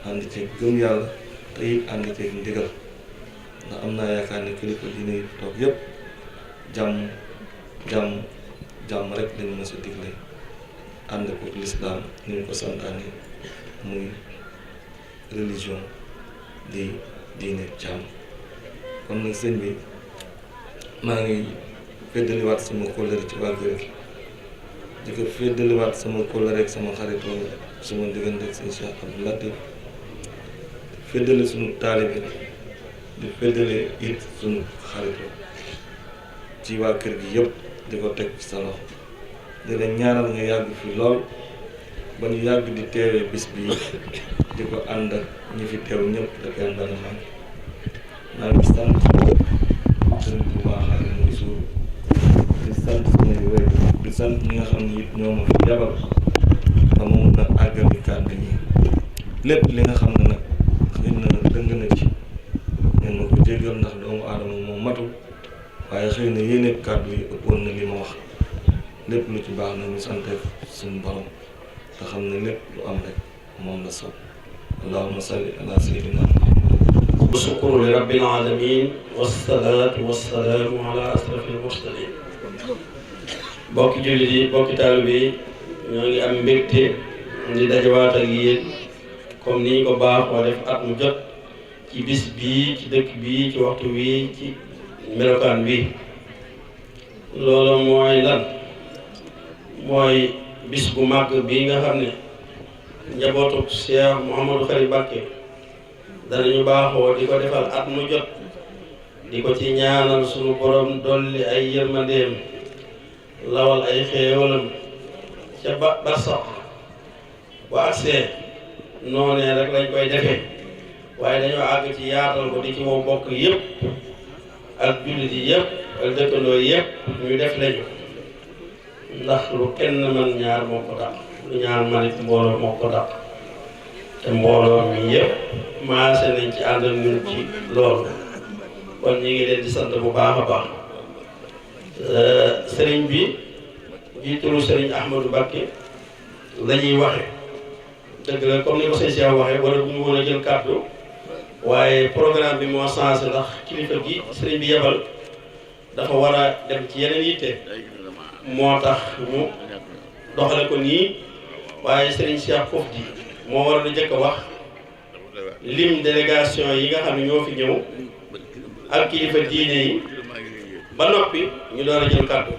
ànd ceeg gëm yàlla te it ànd ceeg ndigal ndax am naa yaakaar ne kilifa diine yi toog yëpp jàmm rek lañu mës a digle ànd ko lislaam ni ñu ko santaane muy religion di diine jàmm. kon nag sëñ bi maa ngi feddaliwaat sama kóllëre ci waa kër gi di ko feddaliwaat sama kóllëre ak sama xaritoo sama diggante ak sëñ Cheikh Abdou Latif feddali sunu taalibe di feddali it sunu xaritoo ci waa kër gi yëpp di ko teg ci sa loxo di la ñaanal nga yàgg fi lool ba ñu yàgg di teewee bis bii di ko ànd ak ñi fi teew ñëpp te kenn dana man maa ngi sant sëñ bu baax ak muy suur di sant suñuy wéy di sant ñi nga xam ne it ñoo ma fi yabal ba ma mun a àggali kàddu yi lépp li nga xam ne nag xëy na dëng na ci ngeen ma ko jéggal ndax doomu aadama moo matul waaye xëy na yéene kàddu yi ëppoon na li ma wax lépp lu ci baax na ñu sante suñu borom te xam ne lépp lu am rek moom la sopp allahumma salli ala sayyidina muhammad shukru li rabbil alamin wassalaatu wassalaamu ala asrafil mursalin bokki jullit yi bokki taalibe yi ñoo ngi am mbégte di dajawaat ak yéen comme ni ñu ko baaxoo def at mu jot ci bis bii ci dëkk bii ci waxtu bii ci melokaan bii loolu mooy lan mooy bis bu màgg bii nga xam ne njabootu Cheikh Mouhamadou Khary Mbacké danañu baaxoo di ko defal at mu jot di ko ci ñaanal sunu borom dolli ay yërmandeem lawal ay xéewalam ca barsax bu agsee noonee rek lañ koy defee waaye dañoo àgg ci yaatal ko di ci woo bokk yëpp ak jullit yi yëpp ak dëkkandoo yëpp ñu def lañu ndax lu kenn man ñaar moo ko dàq lu ñaar manit mbooloo moo ko dàq te mbooloo mi yëpp maase nañ ci ànd ak ñun ci loolu kon ñu ngi leen di sant bu baax a baax sëriñ bi jiitulu sëriñ Ahmadou Mbacké la ñuy waxe dëgg la comme ni ko sëñ Cheikh waxee wala bu ñu mën a jël kàddu waaye programme bi moo changé ndax kilifa gi sëriñ bi yebal dafa war a dem ci yeneen yitte moo tax ñu doxale ko nii waaye sëriñ Cheikh foofu ji moo war a njëkk a wax lim délégation yi nga xam ne ñoo fi ñëw ak kilifa diine yi ba noppi ñu door a jël kàddu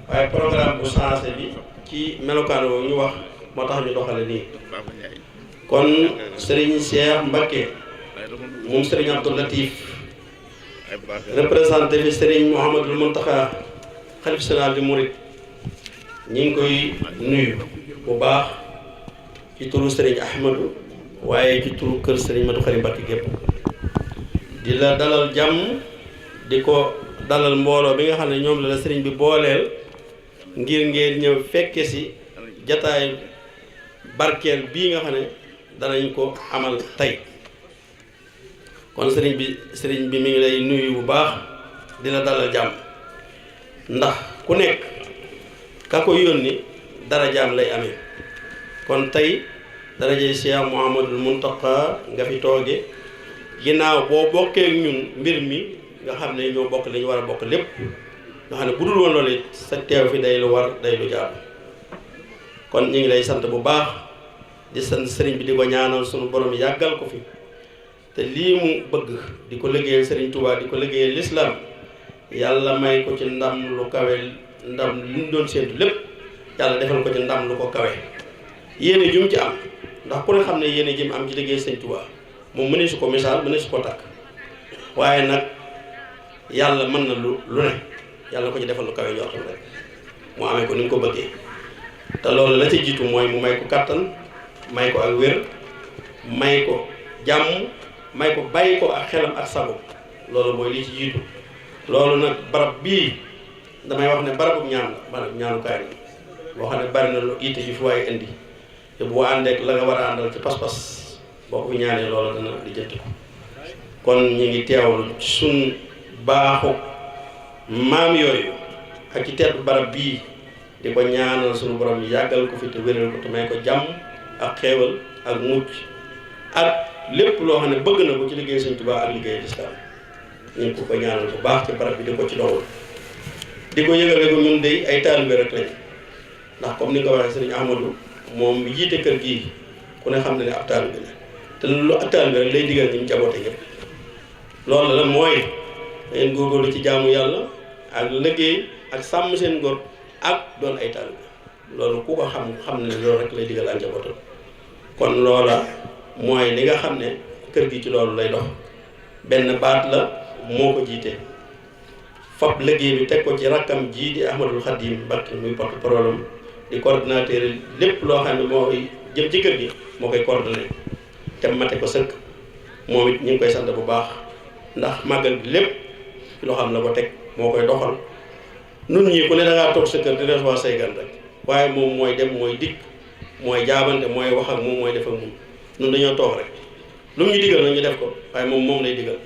waaye programme bu changé bi ci melokaan woowu ñu wax moo tax ñu doxale nii kon Serigne Cheikh Mbacké moom Serigne Abdou Latif représenté fi Serigne Mouhamadou Mountakha xalif général di Mouride ñi ngi koy nuyu bu baax ci turu Serigne Ahmadou waaye ci turu kër Serigne Madou Khary Mbacké gépp di la dalal jàmm di ko dalal mbooloo bi nga xam ne ñoom la Serigne bi booleel ngir ngeen ñëw fekke si jataay barkeel bii nga xam ne danañ ko amal tey kon sëriñ bi mi ngi lay nuyu bu baax di la dalal jàmm ndax ku nekk ka ko yónni dara jaam lay amee kon tey darajey Cheikh Mouhamadoul Mountakha nga fi tooge ginnaaw boo bokkee ak ñun mbir mi nga xam ne ñoo bokk li ñu war a bokk lépp nga xam ne bu dul woon loolu it sa teew fi day lu war day lu jaar kon ñu ngi lay sant bu baax di sant sëriñ bi di ko ñaanal sunu borom yàggal ko fi te lii mu bëgg di ko liggéeyal sëriñ Touba di ko liggéeyal lislaam yàlla may ko ci ndam lu kawe ndam li ñu doon séentu lépp yàlla defal ko ci ndam lu ko kawe yéene jum ci am ndax ku ne xam ne yéene jëm am ci liggéey sëriñ Touba moom mënee su ko misaal mënee su ko takk waaye nag yàlla mën na lu ne yàlla ko ci defal lu kawe njortam rek mu amee ko ni nga ko bëggee te loolu la ci jiitu mooy mu may ko kàttan may ko ak wér may ko jàmm may ko bàyyi ko ak xelam ak sago loolu mooy li ci jiitu loolu nag barab bii damay wax ne barabu ñaan la barab ñaanukaay la boo xam ne bari na lu itte ji fi waaye indi te boo àndeek la nga war a àndal ci pas-pas boo ko ñaanee loolu dana di jënt ko kon ñu ngi teewlu suñ baaxu maam yooyu ak ci tedd barab bii di ko ñaanal suñu borom yàggal ko fi te wéral ko te may ko jàmm ak xeewal ak mucc ak lépp loo xam ne bëgg na ko ci liggéey Sëñ Tuubaa ak liggéey lislaam ñu ngi ko ñaanal bu baax ci barab bi di ko ci doxul di ko yëgale ko ñun de ay taalibe rek lañ ndax comme ni nga ko waxee Sëriñ Ahmadou moom jiite kër gii ku ne xam ne ab taalibe la te lu ab taalibe rek lay digal ñu mu jaboote ñëpp loolu la mooy da ngeen góorgóorlu ci jaamu yàlla ak liggéey ak sàmm seen ngor ak doon ay taalibe loolu ku ko xam ne loolu rek lay digal ak njabootam kon loola mooy li nga xam ne kër gi ci loolu lay dox benn baat la moo ko jiite fab liggéey bi teg ko ci rakkam jii di Ahmadul Khadim Mbacké muy porte-parole di coordinateur lépp loo xam ne mooy jëm ci kër gi moo koy coordonné te mate ko sëkk moom it ñu ngi koy sant bu baax ndax màggal bi lépp ci loo xam la ko teg moo koy doxal nun ñii ku ne da ngaa toog sa kër di recevoir say gan rek waaye moom mooy dem mooy dikk mooy jaabante mooy wax ak moom mooy def ak moom nun dañoo toog rek lu mu ñu digal na ñu def ko waaye moom lay digal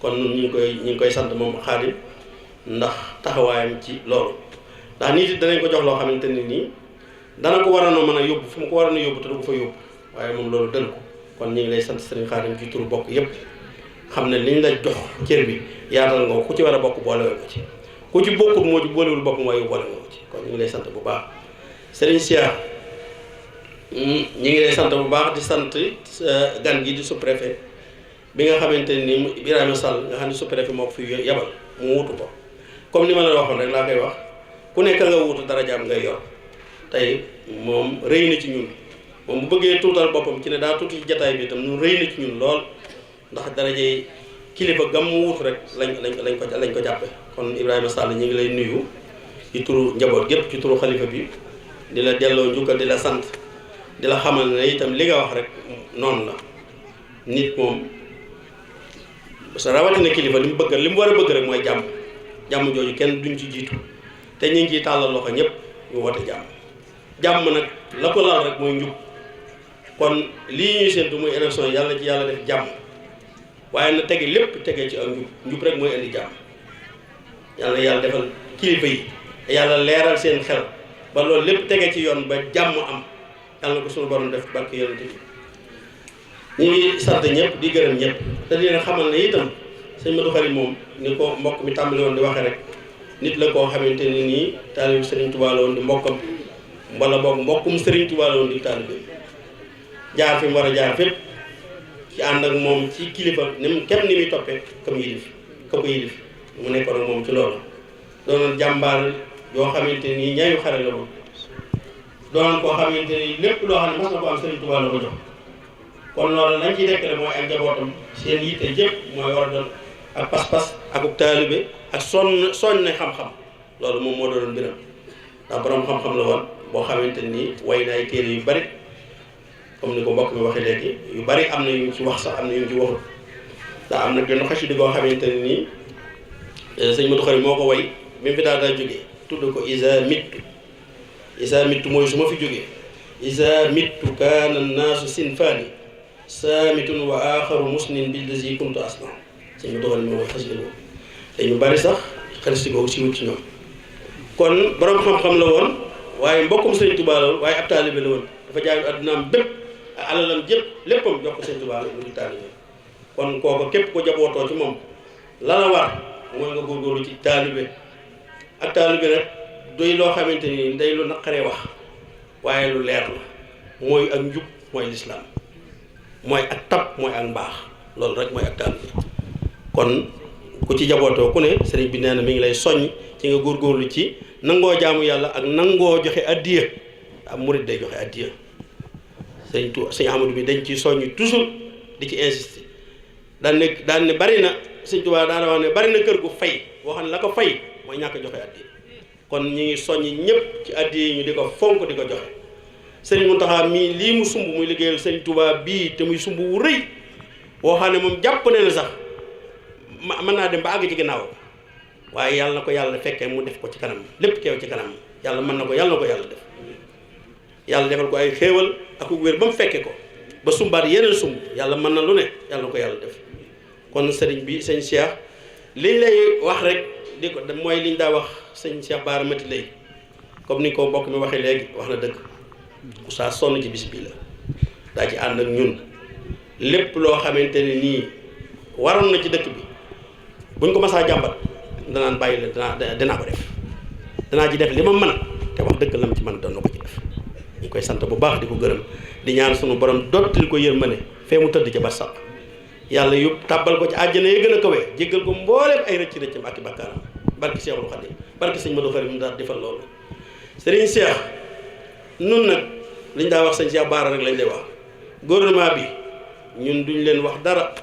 kon nun ñu ngi koy sant moom Xaadim ndax taxawaayam ci loolu ndax nit it danañ ko jox loo xamante ne nii dana ko waroon a mën a yóbbu fu mu ko waroon a yóbbu te du ko fa yóbbu waaye moom loolu dël ko kon ñu ngi lay sant Sëriñ Xaadim ci turu bokk yépp xam ne liñ la jox cër bi yaatal nga ku ci war a bokk boole ko ci ku ci bokkut moo ci boolewul bopp mooy boole nga ko ci kon ñu ngi lay sant bu baax Sëriñ Cheikh ñi ngi lay sant bu baax di sant gan gi di sous-préfet bi nga xamante ni Ibrahima Sall nga xam ne sous-préfet moo ko fi yebal mu wutu ko comme ni ma la waxoon rek laa koy wax ku nekk nga wutu darajaam ngay yor tey moom rëy na ci ñun moom bu bëggee tuutal boppam ci ne daa tuuti ci jataay bi itam ñun rëy na ci ñun lool ndax darajey kilifa gam mu wutu rek lañ ko jàppe kon Ibrahima Sall ñu ngi lay nuyu ci turu njaboot gépp ci turu xalifa bi di la delloo njukkal di la sant di la xamal ne itam li nga wax rek noonu la nit moom sa rawatina kilifa li mu bëgg li mu war a bëgg rek mooy jàmm jooju kenn duñ ci jiitu te ñu ngi ciy tàllal loxo ñëpp ñu woote jàmm nag la ko laal rek mooy njub kon lii ñuy séntu muy élection yàlla ci yàlla def jàmm waaye na tege lépp tegee ci ak njub rek mooy indi jàmm yàlla defal kilifa yi yàlla leeral seen xel ba loolu lépp tege ci yoon ba jàmm am yàlla na ko suñu borom def barke yonent bi ñu ngi sant ñëpp di gërëm ñëpp te di leen xamal ne itam sëñ Madou Khari moom ni ko mbokk mi tàmbali woon di waxe rek nit la koo xamante ni nii taalibu Serigne Touba la woon di mbokkam wala boog mbokkum Serigne Touba la woon di taalibe jaar fi mu war a jaar fépp ci ànd ak moom ci kilifa ni mu kenn ni muy toppee ka ko yilif mu nekkoon ak moom ci loolu doonoon jàmbaar yoo xamante ni ñaayu xare la woon doonoon koo xamante ni lépp loo xam ne mas na ko am Serigne Touba la ko jox kon loolu lañ ciy dekkale mooy ak njabootam seen yitte yëpp mooy war a doon ak pas-pas akub taalibe ak soññ ne xam-xam loolu moom moo doon mbiram ndax borom xam-xam la woon boo xamante ni way na ay téere yu bari comme ni ko mbokk mi waxee léegi yu bari am na yu ci wax sax am na yu ci waxul ndax am na genn xasida goo xamante ne nii sëñ Madou Khari moo ko way bi mu fi daal daa jógee tudd ko isa mittu mooy su ma fi jógee isa mittu kaana naasu sinfaani saamitun wa aaxaru musnin billazi kuntu asna sëñ Madou Khari moo koy xasida boobu te ñu bari sax xasida googu si wut ci ñoom kon borom xam-xam la woon waaye mbokkum Sëriñ Tuubaa la woon waaye ab taalibe la woon dafa jaay addunaam bépp ak alalam jëpp léppam jox ko Sëriñ Tuubaa mu di taalibe kon kooku képp ko jabootoo ci moom la war mooy nga góorgóorlu ci taalibe ak taalibe nag doy loo xamante ni day lu naqaree wax waaye lu leer la mooy ak njub mooy lislaam mooy ak tab mooy ak mbaax loolu rek mooy ak taalibe kon ku ci jabootoo ku ne sëriñ bi nee na mi ngi lay soññ ci nga góorgóorlu ci nangoo jaamu yàlla ak nangoo joxe addiya am murit day joxe addiya sëñ Amadou bi dañ ci soññ toujours di ci insister daan ne bari na sëñ Tuubaa daana wax ne bari na kër gu fay boo xam ne la ko fay mooy ñàkk joxe addiya kon ñu ngi soññ ñëpp ci addiya yi ñu di ko fonk di ko joxe sëriñ Mountakha mii lii mu sumb muy liggéeyal sëñ Tuubaa bii te muy sumb wu rëy boo xam ne moom jàpp ne na sax mën naa dem ba àgg ci ginnaaw waaye yàlla na ko yàlla fekkee mu def ko ci kanam lépp keew ci kanam yàlla mën na ko yàlla def yàlla defal ko ay xéewal ak wér ba mu fekke ko ba sumbaat yeneen sumb yàlla mën na lu ne yàlla na ko yàlla def kon sëriñ bi sëñ Cheikh liñ lay wax rek di ko mooy liñ daa wax sëñ Cheikh Bara Mati lay comme ni ko mbokk mi waxee léegi wax na dëgg Oustaz sonn ci bis bii la daa ci ànd ak ñun lépp loo xamante ne nii waroon na ci dëkk bi buñ ko masaa jàmbat danaan bàyyi la danaa ko def danaa ci def li ma mën te wax dëgg lam ci mën doon na ko ci def ñu koy sant bu baax di ko gërëm di ñaan sunu borom dottil ko yërmande fee mu tëdd ca barsàq yàlla yóbbu tàbbal ko ci àjjana yi gën a kawe jéggal ko mbooleem ay rëcc rëccam ak i bakkaaram barki Seexul Xadiim barki sëñ Modou Khari mu daal defal loolu sëriñ Cheikh nun nag liñ daa wax sëñ Cheikh Bara rek lañ lay wax gouvernement bi ñun duñ leen wax dara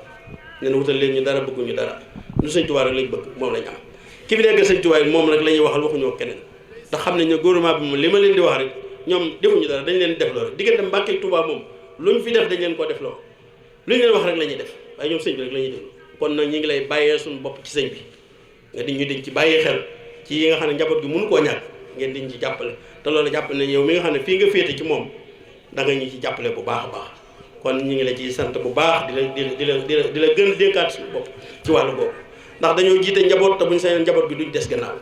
ngeen wutal leen ñu dara bëgguñu dara lu sëñ Tuubaa rek lañ bëgg moom lañ am ki fi nekk sëñ Tuubaa moom rek la ñuy waxal waxuñu ak keneen ndax xam nañ ne gouvernement bi moom li ma leen di wax rek ñoom defuñu dara dañ leen def loo rek diggante Mbàkke ak Tuubaa moom luñ fi def dañ leen koo def loo luñ leen wax rek la ñuy def waaye ñoom sëñ bi rek la ñuy déglu kon nag ñu ngi lay bàyyee suñu bopp ci sëñ bi nga di ñu dañ ci bàyyi xel ci yi nga xam ne njaboot gi mënu koo ñàkk ngeen diñ ci jàppale te loolu jàpp nañ yow mi nga xam ne fii nga féete ci moom da nga ñu ci jàppale bu baax a baax kon ñu ngi la ciy sant bu baax di la gën a dénkaat suñu bopp ci wàllu boobu ndax dañoo jiite njaboot te buñ sañoon njaboot gi duñ des gannaaw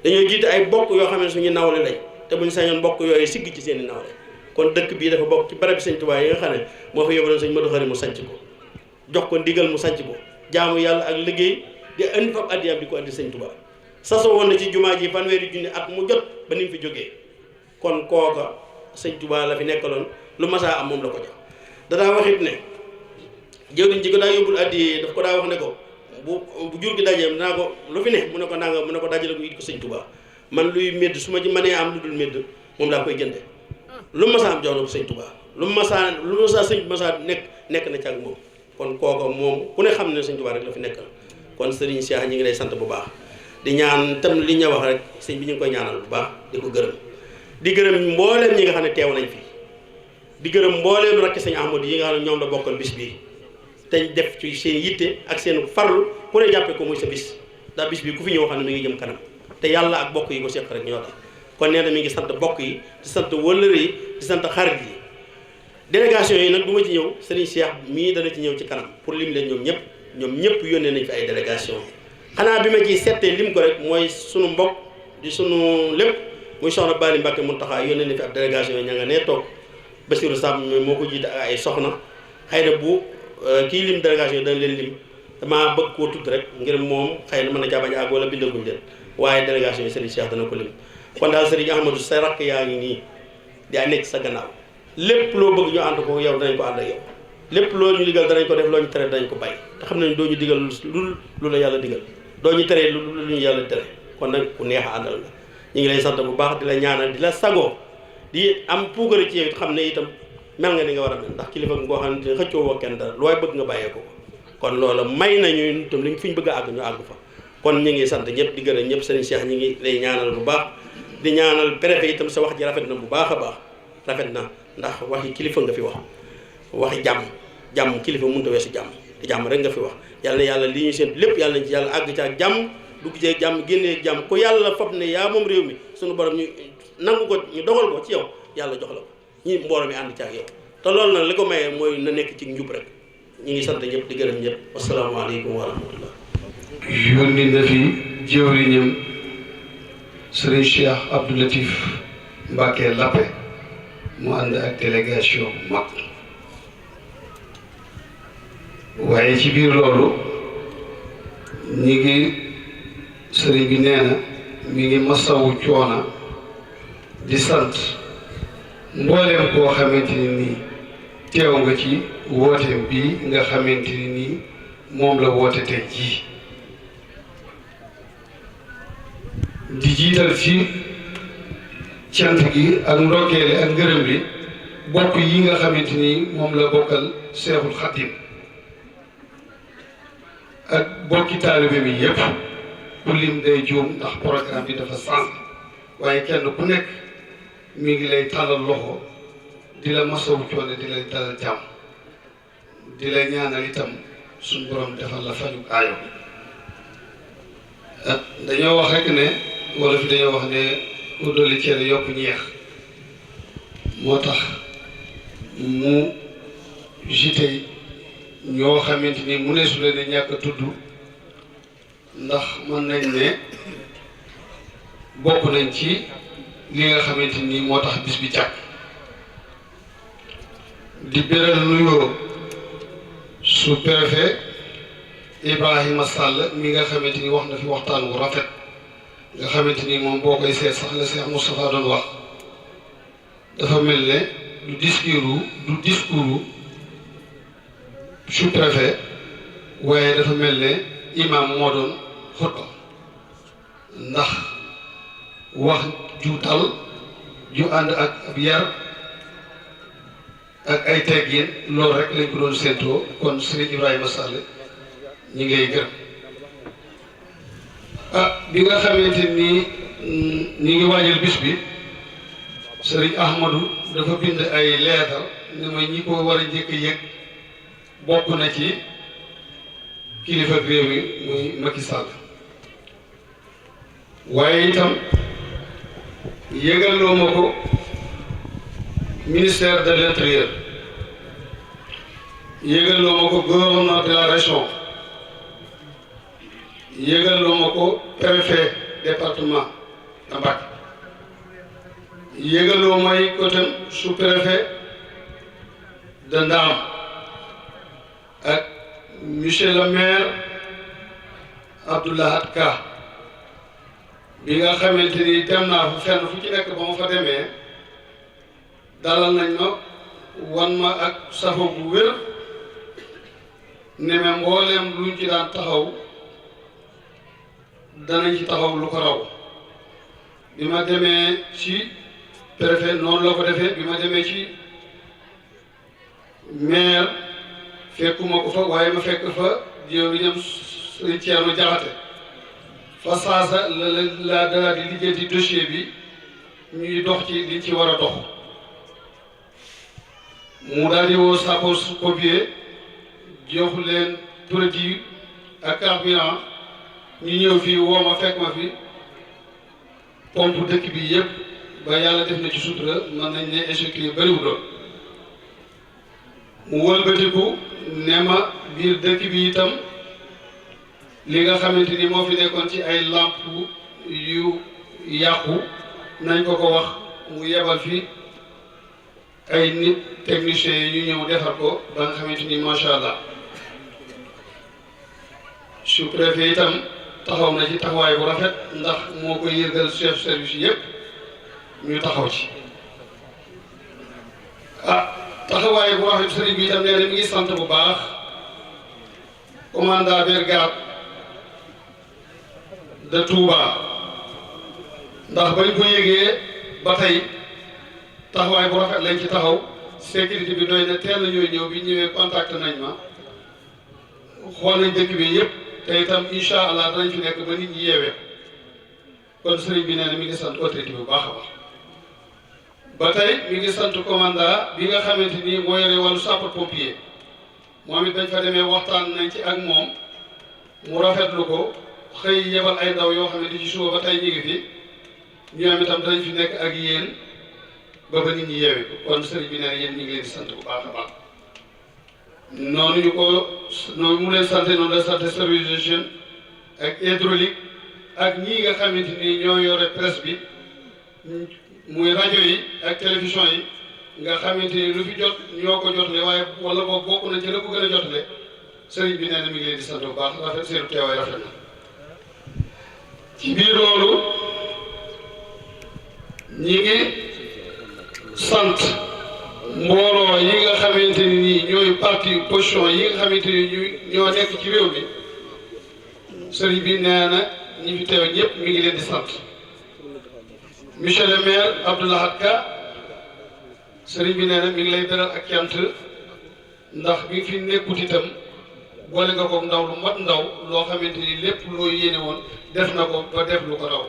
dañoo jiite ay bokk yoo xam ne suñu nawle lañ te buñ sañoon bokk yooyu sigg ci seen i nawle kon dëkk bii dafa bokk ci barab sëñ Tuubaa yi nga xam ne moo fa yóbbuwoon sëñ Modou Khari mu sanc ko jox ko ndigal mu sanc ko jaamu yàlla ak liggéey di indi fab addiyaam di ko andi sëñ Tuubaa sasoo woon na ci jumaa ji 1,000 at mu jot ba ni mu fi jógee kon kooka sëñ Tuubaa la fi nekkaloon lu masaa am moom la ko jox danaa waxit ne jëwriñ ji ko daa yóbbul addi daf ko daa wax ne ko bu jur gi dajeem danaa ko lu fi ne mu ne ko nanga mu ne ko dajale ko it ko sëñ Tuubaa man luy médd su ma ci mënee am lu dul médd moom laa koy jënde lu masaa am jox na ko sëñ Tuubaa lu masaa sëñ masaa nekk na ci ak moom kon kooka moom ku ne xam ne sëñ Tuubaa rek la fi nekkal kon sëriñ Cheikh ñi ngi lay sant bu baax di ñaan tam li ñu wax rek sëñ bi ñu ngi koy ñaanal bu baax di ko gërëm di gërëm mbooleem ñi nga xam ne teew nañ fi di gërëm mbooleem rakki sëñ Ahmadu yi nga xam ne ñoom la bokkal bis bii te def ci seen yitte ak seen farlu ku ne jàppee ko muy sa bis ndax bis bi ku fi ñëw xam ne mi ngi jëm kanam te yàlla ak bokk yi ko seq rek ñoo tax kon nee na mi ngi sant bokk yi di sant wëllëre yi di sant xarit yi délégation yi nag du ma ci ñëw sëriñ Cheikh mii dana ci ñëw ci kanam pour lim leen ñoom ñëpp yónnee nañ fi ay délégation xanaa bi ma ciy settee lim ko rek mooy sunu mbokk di sunu lépp muy soxna Bali Mbàkke Muntaxa yónnee na fi ab délégation yi ña nga nee toog Bassirou Samb moo ko jiite ak ay soxna xëy na bu kii lim délégation yi dañ leen lim damaa bëgg koo tudd rek ngir moom xëy na mën na caa bañ a àgg wala bindaguñ leen waaye délégation yi sëriñ Cheikh dana ko lim kon daal sëriñ Ahmadou sa rakk yaa ngi nii di ay nekk sa gannaaw lépp loo bëgg ñu ànd ko yow danañ ko ànd ak yow lépp loo ñu digal danañ ko def loo ñu tere danañ ko bàyyi te xam nañ doo ñu digal lu la yàlla digal doo ñu teree lu ñu yàlla tere kon nag ku neex a àndal la ñu ngi lay sant bu baax di la ñaanal di la sagoo di am puugare ci yow it xam ne itam mel nga ni nga war a mel ndax kilifa ngoo xam ne xëccoo woo kenn dara looy bëgg nga bàyyee ko kon loolu may nañu itam liñ fi ñu bëgg a àgg ñu àgg fa kon ñu ngi sant ñëpp di gërëm ñëpp sëriñ Cheikh ñi ngi lay ñaanal bu baax di ñaanal préfet itam sa wax ji rafet na bu baax a baax rafet na ndax waxi kilifa nga fi wax waxi jàmm kilifa mënut a weesu jàmm te jàmm rek nga fi wax yàlla na yàlla li ñu seen lépp yàlla nañ ci yàlla àgg ci ak jàmm dugg ci jàmm génnee jàmm ku yàlla fab ne yaa moom réew mi suñu borom ñu nangu ko ñu dogal ko ci yow yàlla jox la ko ñi mbooloo mi ànd ci ak yow te loolu nag li ko mayee mooy na nekk ci njub rek ñu ngi sant ñëpp di gërëm ñëpp wasalaamaaleykum wa rahmatullah yónni na fi jëwriñam Serigne Cheikh Abdou Latif Mbacké Lappé mu ànd ak délégation mag waaye ci biir loolu ñi ngi sëriñ bi nee na mi ngi masawu coona di sant mbooleem koo xamante ni nii teew nga ci woote bii nga xamante ni nii moom la woote tey jii di jiital ci cant gi ak ndokkeele ak ngërëm li bokk yi nga xamante ni moom la bokkal Seexul Xadiim ak bokki taalibe mi yépp ku lim day juum ndax programme bi dafa sànq waaye kenn ku nekk mi ngi lay tàllal loxo di la masawu coono di lay dalal jàmm di la ñaanal itam suñu borom defal la faju aayo dañoo wax rek ne wala fi dañoo wax ne ku dolli cere yokk ñeex moo tax mu jite ñoo xamante ni mu ne su leen a ñàkk a tudd ndax mën nañ ne bokk nañ ci li nga xamante ni moo tax bis bi jàpp di beral nuyoo sous-préfet Ibrahima Sall mi nga xamante ni wax na fi waxtaan wu rafet nga xamante ni moom boo koy seet sax la Cheikh Moustapha doon wax dafa mel ne du discours sous-préfet waaye dafa mel ne imam moo doon xutba ndax wax ju dal ju ànd ak ab yar ak ay teggin loolu rek lañ ko doon séentoo kon Serigne Ibrahima Sall ñi ngay gërëm bi nga xamante ni ñi ngi waajal bis bi Serigne Ahmadou dafa bind ay leetar ne ma ñi ko war a njëkk a yëg bokk na ci kilifa réew mi muy Macky Sall waaye itam yëgaloo ma ko ministère de l'intérieur yëgaloo ma ko gouverneur de la région yëgaloo ma ko préfet département de Mbacké yëgaloo may ko tam sous-préfet de Ndam ak monsieur le maire Abdoulahat Ka bi nga xamante ni dem naa fa fenn fu ci nekk ba ma fa demee dalal nañ ma wan ma ak safo bu wér ne ma mbooleem luñ ci daan taxaw danañ ci taxaw lu ko raw bi ma demee ci préfet noonu la ko defee bi ma demee ci maire fekkuma ko fa waaye ma fekk fa jiw bi ñoom Sëriñ Thierno Jaxate fa saasa la dalaa di liggéey dossier bi ñuy dox ci liñ ci war a dox mu daal di woo sapeurs-pompiers jox leen produit ak carburant ñu ñëw fii woo ma fekk ma fi pompe dëkk bi yëpp ba yàlla def na ci sutura mën nañ ne échec yi bëriwul doon mu wëlbatiku ne ma biir dëkk bi itam li nga xamante ni moo fi nekkoon ci ay lampe yu yàqu nañ ko ko wax mu yebal fi ay nit techniciens yi ñu ñëw defar ko ba nga xamante ni macha allah sous-préfet itam taxaw na ci taxawaay bu rafet ndax moo koy yëgal chef service yëpp ñu taxaw ci taxawaay bu rafet sëriñ bi itam nee na mi ngi sant bu baax commandant brigade de Touba ndax bañ ko yëgee ba tey taxawaay bu rafet lañ ci taxaw sécurité bi doy na teel na ñooy ñëw bi ñëwee contact nañ ma xool nañ dëkk bi yëpp te itam incha allah danañ fi nekk ba nit ñi yeewee kon sëriñ bi nee na mi ngi sant autorité bu baax a baax ba tey mi ngi sant commandant bi nga xamante ni moo yore wàllu sapeur pompier moom it dañ fa demee waxtaan nañ ci ak moom mu rafetlu ko xëy yebal ay ndaw yoo xam ne di ci suba ba tey ñu ngi fi ñoom itam danañ fi nekk ak yéen ba nit ñi yeewee ko kon sëriñ bi nee na yéen ñu ngi leen di sant bu baax a baax noonu ñu ko noonu mu leen sant noonu la sant service de jeune ak hydraulique ak ñii nga xamante ni ñoo yore presse bi muy rajo yi ak télévision yi nga xamante ni lu fi jot ñoo ko jotale waaye wala boog bokk nañ ci la ko gën a jotale sëriñ bi nee na mi ngi leen di sant bu baax rafet seenu teewaay rafet na ci biir loolu ñi ngi sant mbooloo yi nga xamante ni nii ñooy parti position yi nga xamante ni ñoo nekk ci réew mi sëriñ bi nee na ñi fi teew ñëpp mi ngi leen di sant monsieur le maire Abdoulahat Ka sëriñ bi nee na mi ngi lay beral ak cant ndax bi fi nekkut itam boole nga ko ndaw lu mat ndaw loo xamante ni lépp loo yéene woon def na ko ba def lu ko raw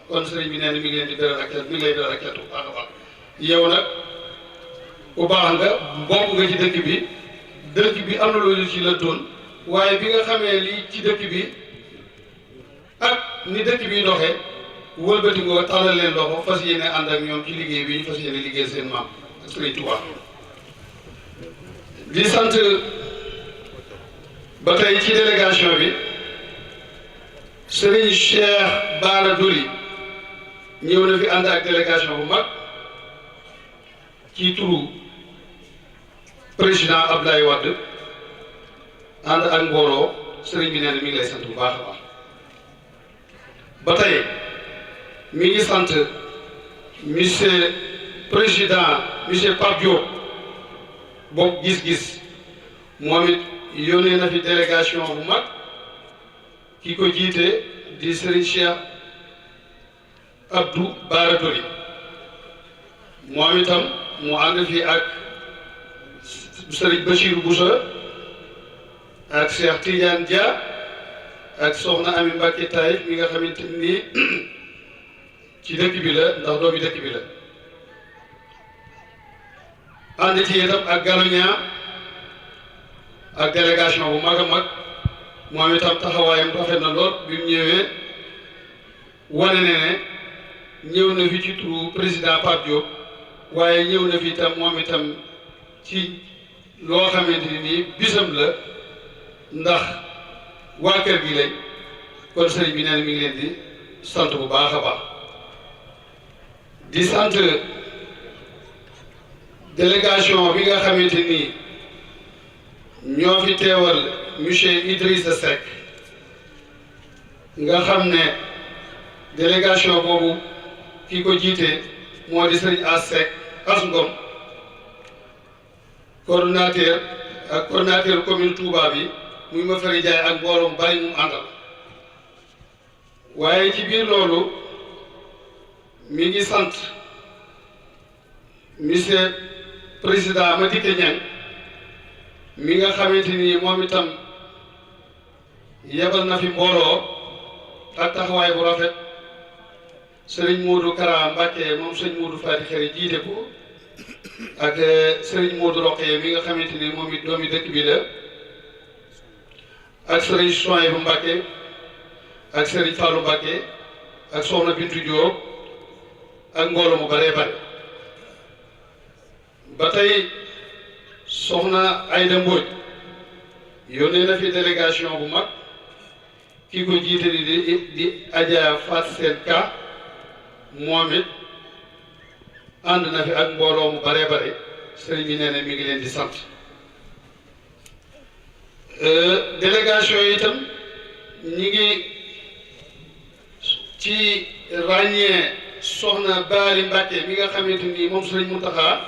kon sëriñ bi nee na mi ngi leen di beral ak cant mi ngi lay beral ak cant bu baax a baax yow nag bu baax nga bokk nga ci dëkk bi am na loolu ci la doon waaye bi nga xamee lii ci dëkk bi ak ni dëkk bi doxee wëlbati nga tàllal leen loxo fas yéene ànd ak ñoom ci liggéey bi ñu fas yéene liggéey seen maam ak Sëriñ Tuubaa di sant ba tey ci délégation bi Serigne Cheikh Bara Doli ñëw na fi ànd ak délégation bu mag ci turu président Abdoulaye Wade ànd ak mbooloo sëriñ bi nee na mi ngi lay sant bu baax a baax ba tey mi ngi sant monsieur président monsieur Pape Diop bokk gis-gis moom it yónnee na fi délégation bu mag ki ko jiite di Serigne Cheikh Abdou Bara Doli moom itam mu ànd fi ak Serigne Bachir Boussa ak Cheikh Tidiane Dia ak Soxna Ami Mbacké Taïf mi nga xamante ni ci dëkk bi la ndax doomi dëkk bi la ànd ci itam ak Galoña ak délégation bu mag a mag moom itam taxawaayam rafet na lool bi mu ñëwee wane ne ñëw na fi ci turu président Pape Diop waaye ñëw na fi itam moom itam ci loo xamante ni nii bisam la ndax waa kër gi lañ kon sëriñ bi nee na mi ngi leen di sant bu baax a baax di sant délégation bi nga xamante ni ñoo fi teewal monsieur Idrissa Seck nga xam ne délégation boobu ki ko jiite moo di sëriñ As Seck As Ngom coordonnateur ak coordonnateur commune Touba bi muy ma fari jaay ak mbooloo mu bari mu àndal waaye ci biir loolu mi ngi sant monsieur président Madické Niang mi nga xamante ni moom itam yebal na fi mbooloo ak taxawaay bu rafet Serigne Modou Kara Mbacké moom sëñ Modou Fati Xari jiite ko ak Serigne Modou Rokhaya mi nga xamante ni moom it doomi dëkk bi la ak Serigne Souhaïbou Mbacké ak Serigne Fallou Mbacké ak Soxna Bintu Diop ak mbooloo mu bare bare ba tey Soxna Aïda Mbodj yónnee na fi délégation bu mag ki ko jiite di Adja Fat Sen Ka moom it ànd na fi ak mbooloo mu bare bare sëriñ bi nee na mi ngi leen di sant délégation yi itam ñi ngi ci ràññee Soxna Bali Mbacké mi nga xamante ni moom sëriñ Mountakha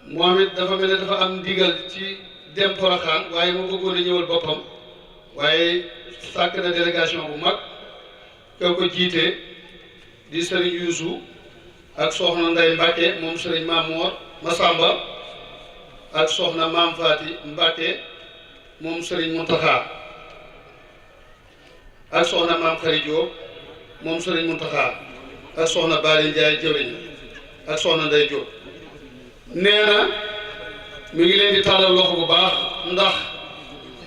moom it dafa mel ne dafa am ndigal ci dem Porokhane waaye mu bëggoon a ñëwal boppam waaye sàkk na délégation bu mag ka ko jiite di Serigne Youssou ak Soxna Ndeye Mbacké moom Serigne Mamour Massamba ak Soxna Maam Fati Mbacké moom Serigne Mountakha ak Soxna Maam Khary Diop moom Serigne Mountakha ak Soxna Bali Ndiaye jëwriñ ak Soxna Ndeye Diop nee na mi ngi leen di tàllal loxo bu baax ndax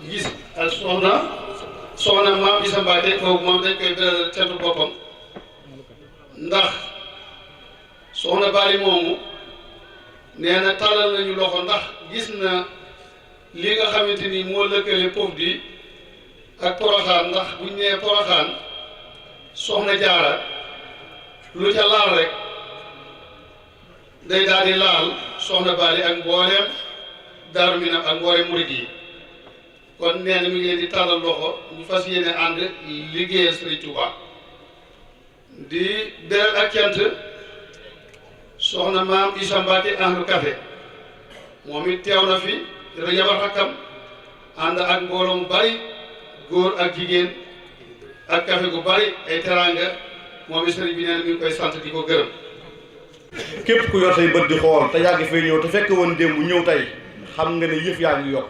gis ak soxna Maam Issa Mbacké kooku moom dañ koy beral cantu boppam ndax Soxna Bali moomu nee na tàllal nañu loxo ndax gis na li nga xamante ni moo lëkkale Pof di ak Porokhane ndax buñ nee Porokhane Soxna Jaara lu ca laal rek day daal di laal Soxna Bali ak mbooleem Daaru Minam ak mbooleem murid yi kon nee na mi ngi leen di tàllal loxo ñu fas yéene ànd liggéeyal Sëriñ Tuuba di beral ak cant Soxna Maam Issa Mbacké Ahlu Café moom it teew na fi dafa yabal rakkam ànd ak mbooloo mu bari góor ak jigéen ak café gu bari ay teraanga moom it sëriñ bi nee na mi ngi koy sant di ko gërëm. képp ku yor say bët di xool te yàgg fay ñëw te fekk woon démb ñëw tey xam nga ne yëf yaa ngi yokk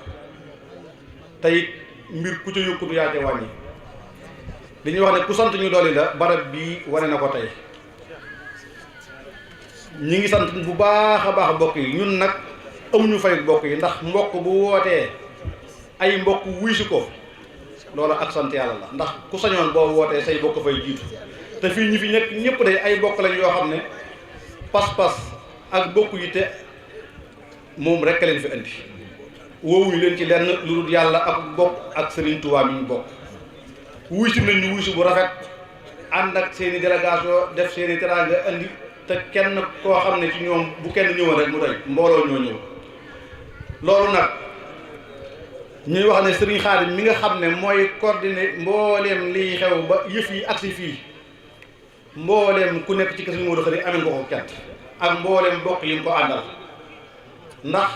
tey mbir ku ca yokkutu yaa ca wàññi li ñuy wax ne ku sant ñu dolli la barab bii wane na ko tey ñi ngi sant bu baax a baax mbokk yi ñun nag amuñu fay mbokk yi ndax mbokk bu wootee ay mbokk wuy si ko loolu ak sant yàlla la ndax ku sañoon boo wootee say bokk fay jiitu te fii ñi fi nekk ñëpp de ay bokk lañ yoo xam ne pas-pas ak bokk yi te moom rek leen fi indi woowuñu leen ci lenn lu dul yàlla ak bokk ak Serigne Touba mi ñu bokk wuy si nañ ñu wuy si bu rafet ànd ak seen i délégation def seen i teraanga andi te kenn koo xam ne ci ñoom bu kenn ñëwoon rek mu doy mbooloo ñoo ñëw loolu nag ñuy wax ne Serigne Khadim mi nga xam ne mooy coordonné mbooleem liy xew ba yëf yi agsi fii mbooleem ku nekk ci kër Serigne Modou Khari amee nga ko kent ak mbooleem bokk yi nga ko àndal ndax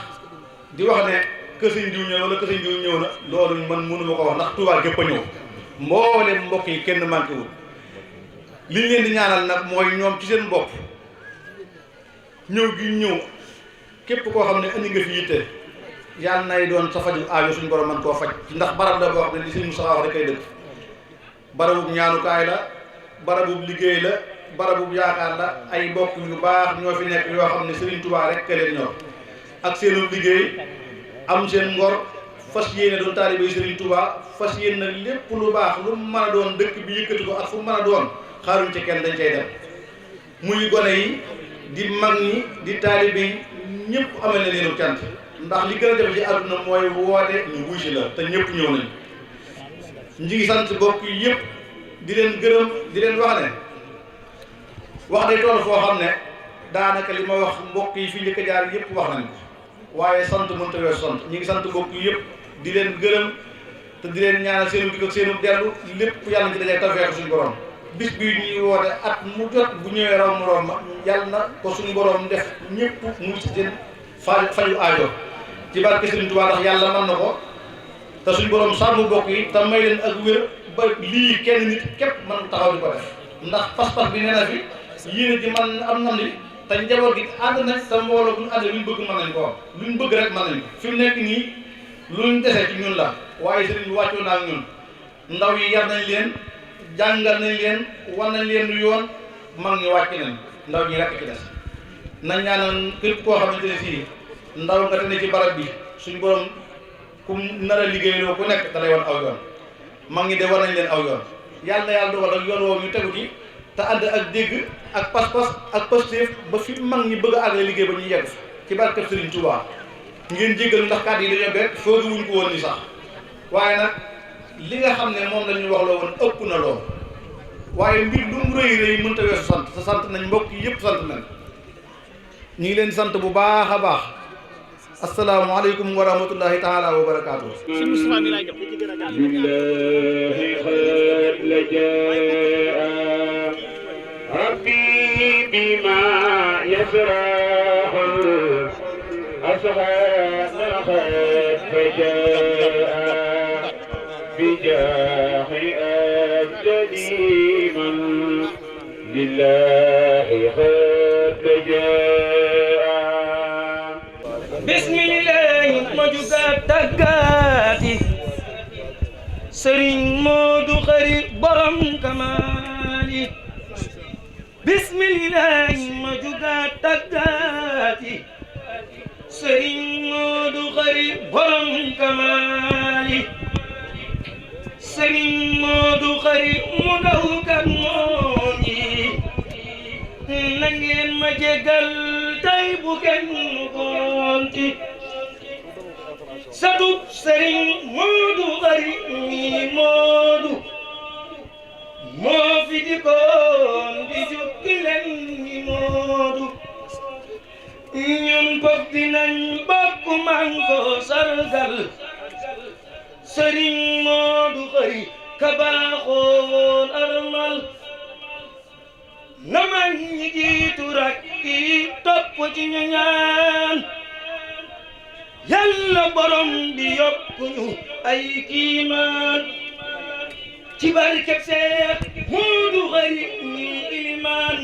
di wax ne kër Serigne diw ñëw wala kër Serigne diw ñëw na loolu man mënuma ko wax ndax Touba gépp a ñëw mbooleem mbokk yi kenn manqué wul li ñu leen di ñaanal nag mooy ñoom ci seen bopp ñëw gi ñëw képp koo xam ne indi nga fi yitte yàlla nay doon sa faju aajo suñu borom man koo faj ndax barab la boo xam ne li Serigne Moussa wax rek kay dëgg barabub ñaanukaay la barabub liggéey la barabub yaakaar la ay bokk yu baax ñoo fi nekk yoo xam ne Serigne Touba rek ka leen ñor ak seenu liggéey am seen ngor fas yéene doon taalibe Serigne Touba fas yéene na lépp lu baax lu mu mën a doon dëkk bi yëkkati ko ak fu mu mën a doon xaaruñ ci kenn dañ cay dem muy gone yi di mag ñi di taalibe yi ñëpp amal na leenu cant ndax li gën a jafe ci àdduna mooy woote ñu wuy si la te ñëpp ñëw nañ ñi ngi sant bokk yi yëpp di leen gërëm di leen wax ne wax day toll foo xam ne daanaka li ma wax mbokk yi fi njëkk a jaar yëpp wax nañ ko waaye sant mënta weesu sant ñi ngi sant bokk yi yëpp di leen gërëm te di leen ñaanal seenu digg ak seenu dellu lépp yàlla na ci dajee tawfeex suñu borom bis bi ñuy woote at mu jot bu ñëwee raw mu romb yàlla na ko suñu borom def ñëpp mu ci seen faju aajo ci barke Serigne Touba ndax yàlla mën na ko te suñu borom sàmm bokk yi te may leen ak wér ba lii kenn nit képp mën taxaw di ko def ndax pas-pas bi nee na fi yéene ji man am nam li te njaboot gi ànd nañ te mbooloo bu ñu àndee luñ bëgg mën nañ ko luñ bëgg rek mën nañ ko fi mu nekk nii luñ dese ci ñun la waaye Serigne bi wàccoo naa ak ñun ndaw yi yar nañ leen jàngal nañ leen wan nañ leen lu yoon mag ñi wàcc nañ ndaw ñi rekk ci des nañ ñaanal képp koo xamante ne fii ndaw nga te ne ci barab bi suñ borom ku nar a liggéeyloo ku nekk da lay wan aw yoon mag ñi de war nañ leen aw yoon yàlla na yàlla dogal ak yoon woowu ñu tegu ci te ànd ak dégg ak pas-pas ak pastéef ba fi mag ñi bëgg a àggale liggéey ba ñuy yegg ci barkeb Serigne Touba ngeen jéggal ndax kàddu yi dañoo bett foogi wuñ ko woon ni sax waaye nag li nga xam ne moom la ñu wax loo woon ëpp na lool waaye mbir lu mu rëy rëy mënta weesu sant te sant nañ mbokk yi yëpp sant nañ ñu ngi leen sant bu baax a baax asalaamaaleykum wa rahmatullahi taala wa barakaatu. billahi xat la jaa rabbi bima yasraxul asxaana xat fa jaa bijaahi abdani man lillahi xat la jaa bismillahi ma juga tàggaati Serigne Modou Khari borom kamaali bismillahi ma juga tàggaati Serigne Modou Khari borom kamaali Serigne Modou Khari mu daw kan mooñi na ngeen ma jégal tay bu kenn gonti satub Serigne Modou Khari mi Modou moo fi dikoon di jukki leen mi Modou ñun bopp dinañ bokk man ko sargal Serigne Modou Khari ka baaxoon armal na man ñi jiitu rakki topp ci ñu ñaan yàlla borom bi yokku ñu ay kiimaan ci barkeb Seex Modou Khari mi ilimaan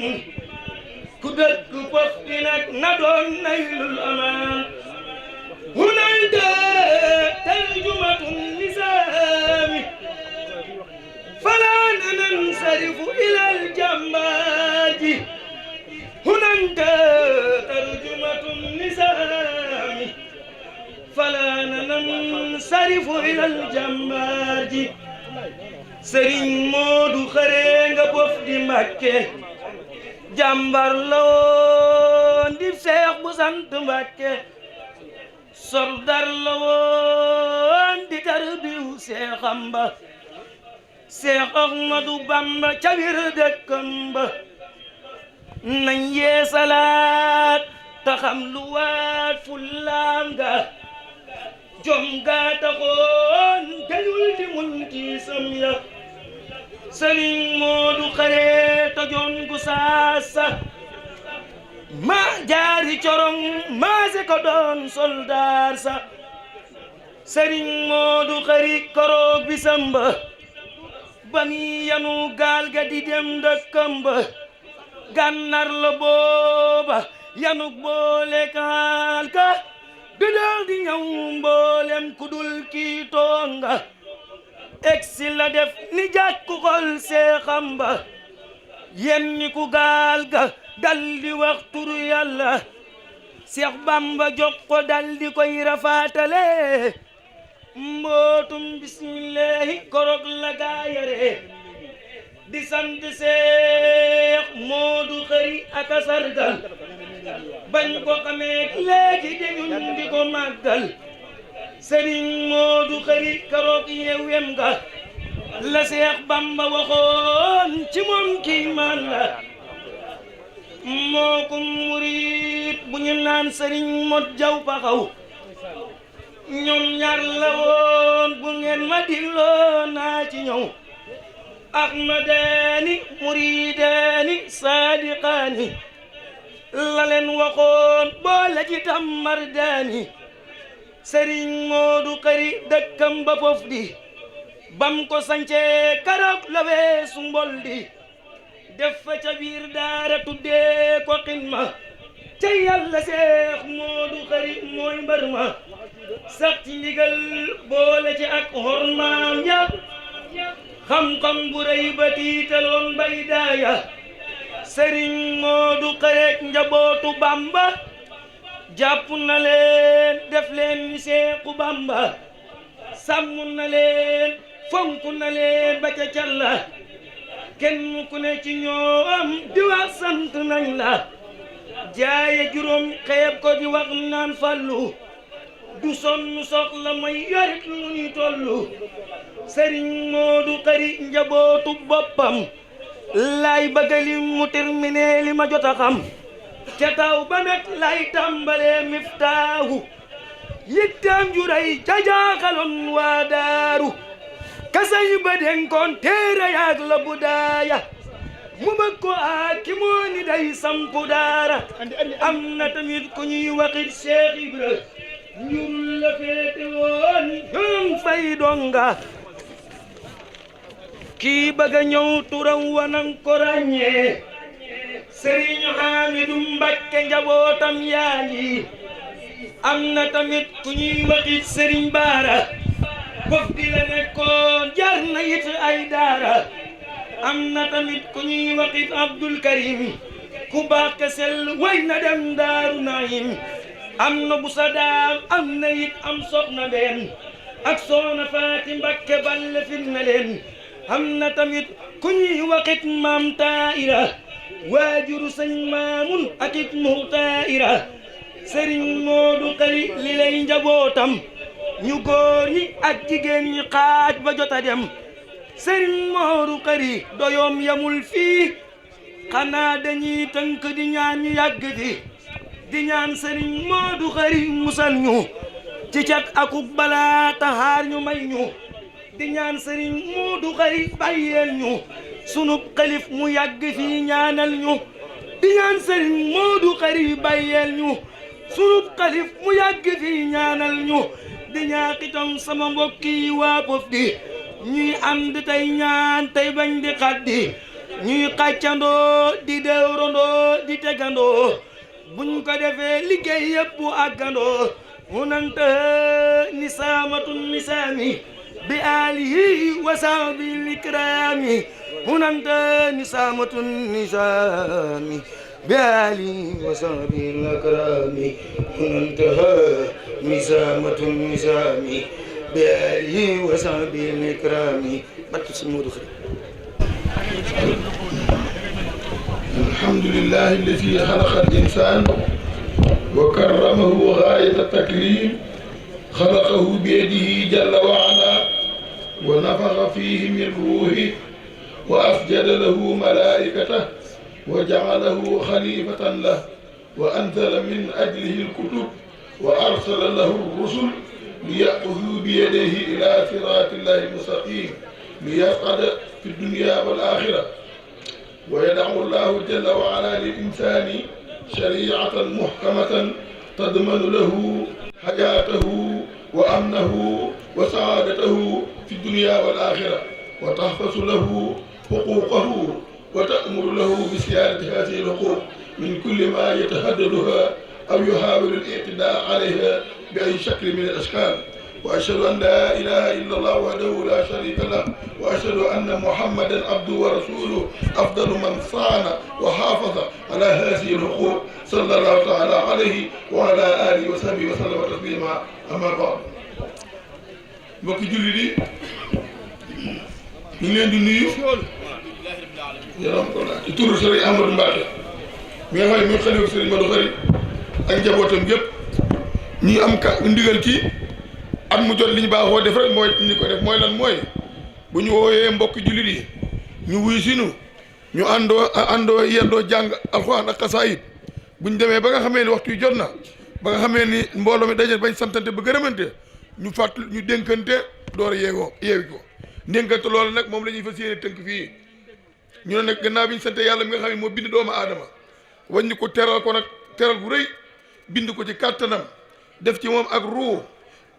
ku dëkk fof di nag na doon naylul amaan hunayta tarjumatun nisaami فلا ننصرف إلى الجماج هناك ترجمة النساء فلا ننصرف إلى الجماج Serigne Modou Khari nga bof di Mbàkke jàmbar la woon di Seex bu sant Mbàkke soldar la woon di tarbiyu seexam ba Seex Ahmadu Bamba ca biir dëkkam ba nañ yeesalaat ta xam lu waat fullaam ga jom ga taxoon telul di muñ tiisam ya Sëriñ Moodu Xare tojoon gu saasa ma jaari corong maase ko doon soldaar sa Sëriñ Moodu Xari koroog bisam ba ba mi yanu gaal ga di dem dëkkam ba Gànnaar la booba yanu boole gaal ga di dal di ñëw mboolem kudul kii toonga egsi la def ni jàkku xol seexam ba yenni ku gaal ga dal di wax turu Yàlla Seex Bamba jox ko dal di koy rafaatale mbootum bismillahi korog la gaayare di sant Seex Moodu Xari ak a sargal bañ ko xamee léegi dañun di ko màggal Sëriñ Moodu Xari korog yewem ga la Seex Bamba waxoon ci moom kii man la moo ko murit bu ñu naan Sëriñ Mot Jaw Paxaw ñoom ñaar la woon bu ngeen ma dilloo naa ci ñëw ahmadaani muridaani saadiqaani la leen waxoon boole ci tammardaani Sëriñ Moodu Xari dëkkam ba fof di bam ko sancee karok la weesu mbol di def fa ca biir daara tuddee ko xinma ca Yàlla Seex Moodu Xari mooy mbar ma sax ci ndigal boole ci ak hormaam ya xam-xam bu rëy ba tiitaloon bay daaya Sëriñ Moodu Xari njabootu Bamba jàpp na leen def leen ni Seexu Bamba sàmm na leen fonk na leen ba ca calla kenn ku ne ci ñoom di wax sant nañ la jaaye juróom xeeb ko di wax naan fallu du sonn soxla may yorit lu ñuy tollu Sëriñ Moodu Xari njabootu boppam lay bëggali mu terminé li ma jot a xam ca taw ba nag lay tàmbalee miftaahu yittam juray ca jaaxaloon waa daaru kasay ba denkoon téere yaag la bu daaya mu bëgg ko ki moo ni day sampu daara am na tamit ku ñuy waxit Cheikh Ibra ñun la féete woon ñoom fay donga kii bëgg a ñëw turam wanan ko ràññee Sëriñ Hamidu Mbakke njabootam yaa ngi am na tamit ku ñuy waxit Sëriñ Baara bof di la nekkoon jaar na it ay daara am na tamit ku ñuy waxit Abdul Karim ku baax ka sell way na dem Daaru Naim am na bu sa daam am na it am soxna leen ak soxna Faati Mbakke balle fit na leen am na tamit ku ñuy waxit Maam Taira waajuru sëñ Maamun ak it Muxtaira Sëriñ Moodu Xari li lay njabootam ñu góor ñi ak jigéen ñi xaaj ba jot a dem Sëriñ Moodu Xari doyoom yamul fii xanaa dañuy tënk di ñaan ñu yàgg fi di ñaan Sëriñ Moodu Xari musal ñu ci cat akuk balaa taxaar ñu may ñu di ñaan Sëriñ Moodu Xari bàyyeel ñu sunub xalif mu yàgg fii ñaanal ñu di ñaan Sëriñ Moodu Xari bàyyeel ñu sunub xalif mu yàgg fii ñaanal ñu di ñaaxitam sama mbokk yi waa Pof di ñuy ànd tey ñaan tey bañ di xaddi ñuy xàccandoo di dewrandoo di tegandoo buñ ko defee liggéey yëpp àggandoo hunanta nisaamatun nisaami bi alihi wa sahbil ikrami hunanta nisaamatun nisaami bi alihi wa sahbil ikrami hunanta nisaamatun nisaami bi alihi wa sahbil ikrami barke Sëñ Moodu Xari الحمد لله الذي خلق الإنسان وكرمه غاية التكريم خلقه بيده جل وعلا ونفخ فيه من روحه وأسجد له ملائكته وجعله خليفة له وأنزل من أجله الكتب وأرسل له الرسل ليأخذوا بيديه إلى صراط الله المستقيم ليسعد في الدنيا والآخرة. ويدعو الله جل وعلا للإنسان شريعة محكمة تضمن له حياته وأمنه وسعادته في الدنيا والآخرة وتحفظ له حقوقه وتأمر له بسيادة هذه الحقوق من كل ما يتهددها أو يحاول الاعتداء عليها بأي شكل من الأشكال. وأشهد أن لا إله إلا الله وحده لا شريك له وأشهد أن محمدا عبده ورسوله أفضل من صان وحافظ على هذه الحقوق صلى الله تعالى عليه وعلى آله وصحبه وسلم تسليما. أما بعد mbokki jullit yi ñu ngi leen di nuyu yaram ko la ci turu Serigne Amadou Mbacke mi nga xam ne mooy xalifa Serigne Modou Khari ak njabootam gépp ñi am ka ndigal ci at mu jot li ñu baaxoo def rek mooy ni ko def mooy lan mooy bu ñu wooyee mbokki jullit yi ñu wuy sinu ñu àndoo yendoo jàng alxuraan ak xasaayid bu ñu demee ba nga xamee ni waxtu yu jot na ba nga xamee ni mbooloo mi daje bañ santante ba gërëmante ñu fàttali ñu dénkante door a yeewi ko dénkante loolu nag moom la ñuy fas yéene tënk fii ñu ne nag gannaaw bi ñu sante yàlla mi nga xam ne moo bind doomu aadama waññi ko teral ko nag teral bu rëy bind ko ci kàttanam def ci moom ak ruu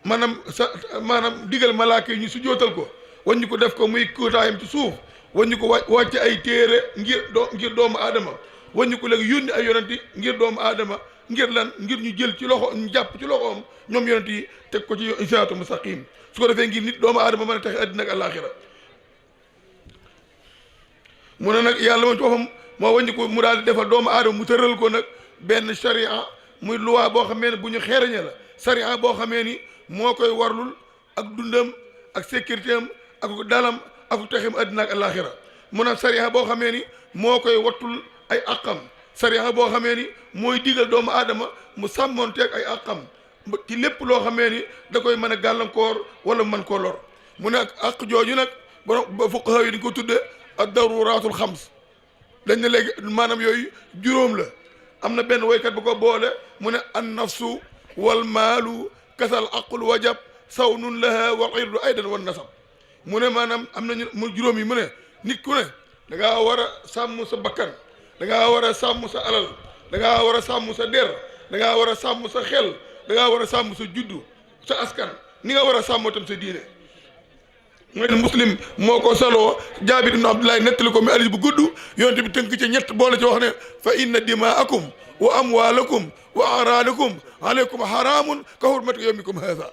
maanaam digal malaaka yi ñu sujootal ko waññi ko def ko muy kóotaayam ci suuf waññi ko wàcce ay téere ngir doomu aadama waññi ko léegi yónni ay yonent ngir doomu aadama ngir lan ngir ñu jël ci loxo ñu jàpp ci loxoom ñoom yonent yi teg ko ci siraatul mustaqim su ko defee ngir nit doomu aadama mën a taxe àddina ak àllaaxira mu ne nag yàlla moom ci boppam moo wàññi ko mu daal di defal doomu aadama mu tëral ko nag benn sharia muy loi boo xamee ne bu ñu xeerañe la sharia boo xamee ni moo koy warlul ak dundam ak sécurité am ak dalam ak texem àddina ak àllaaxira mu ne sharia boo xamee ni moo koy wattul ay àqam sariya boo xamee ni mooy digal doomu aadama mu sàmmoonteeg ay àqam ci lépp loo xamee ni da koy mën a gàllankoor wala mën koo lor mu ne àq jooju nag borom fuqaha yi dañ ko tudde ad daruraatul xams dañ ne léegi maanaam yooyu juróom la am na benn woykat bu ko boole mu ne an nafsu wal maalu kasal aqul wajab sawnun laha wal irdu aydan wan nasab mu ne maanaam am nañu mu juróom yi mu ne nit ku ne da ngaa war a sàmm sa bakkan da ngaa war a sàmm sa alal da ngaa war a sàmm sa der da ngaa war a sàmm sa xel da ngaa war a sàmm sa juddu sa askan ni nga war a sàmm tam sa diine mooy muslim moo ko saloo Jaabir ibn Abdullahi nettali ko mi alis bu gudd yonent bi tënk ca ñett boole ci wax ne fa inna dimaakum wa amwaalakum wa araadakum aleykum haramun ka hurmati yawmikum haza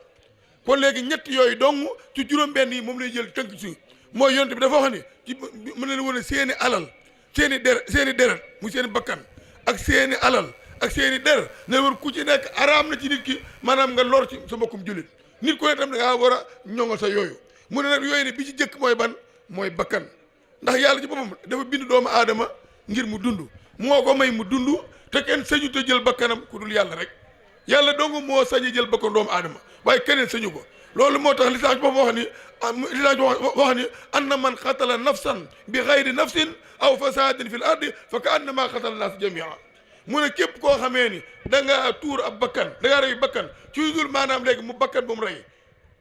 kon léegi ñett yooyu dong ci juróom-benn yi moom lay jël tënk ci mooy yonent bi dafa wax ni ci mën na wane seeni alal seeni deret mu seeni bakkan ak seeni alal ak seeni der ne war ku ci nekk araam na ci nit ki maanaam nga lor ci sa mbokkum jullit nit ku ne tam da ngaa war a ñoŋal sa yooyu mu ne nag yooyu ne bi ci jëkk mooy ban mooy bakkan ndax yàlla ci boppam dafa bind doomu aadama ngir mu dund moo ko may mu dund te kenn sañu te jël bakkanam ku dul yàlla rek yàlla dong moo sañu jël bakkan doomu aadama waaye keneen sañu ko loolu moo tax lislaam ci boppam wax ni anna man xatala nafsan bi xayri nafsin aw fasadin fil ardi fa ka annama xatala naas jamia mu ne képp koo xamee ni da ngaa tuur ab bakkan da ngaa rey bakkan ci dul maanaam léegi mu bakkan bu mu rey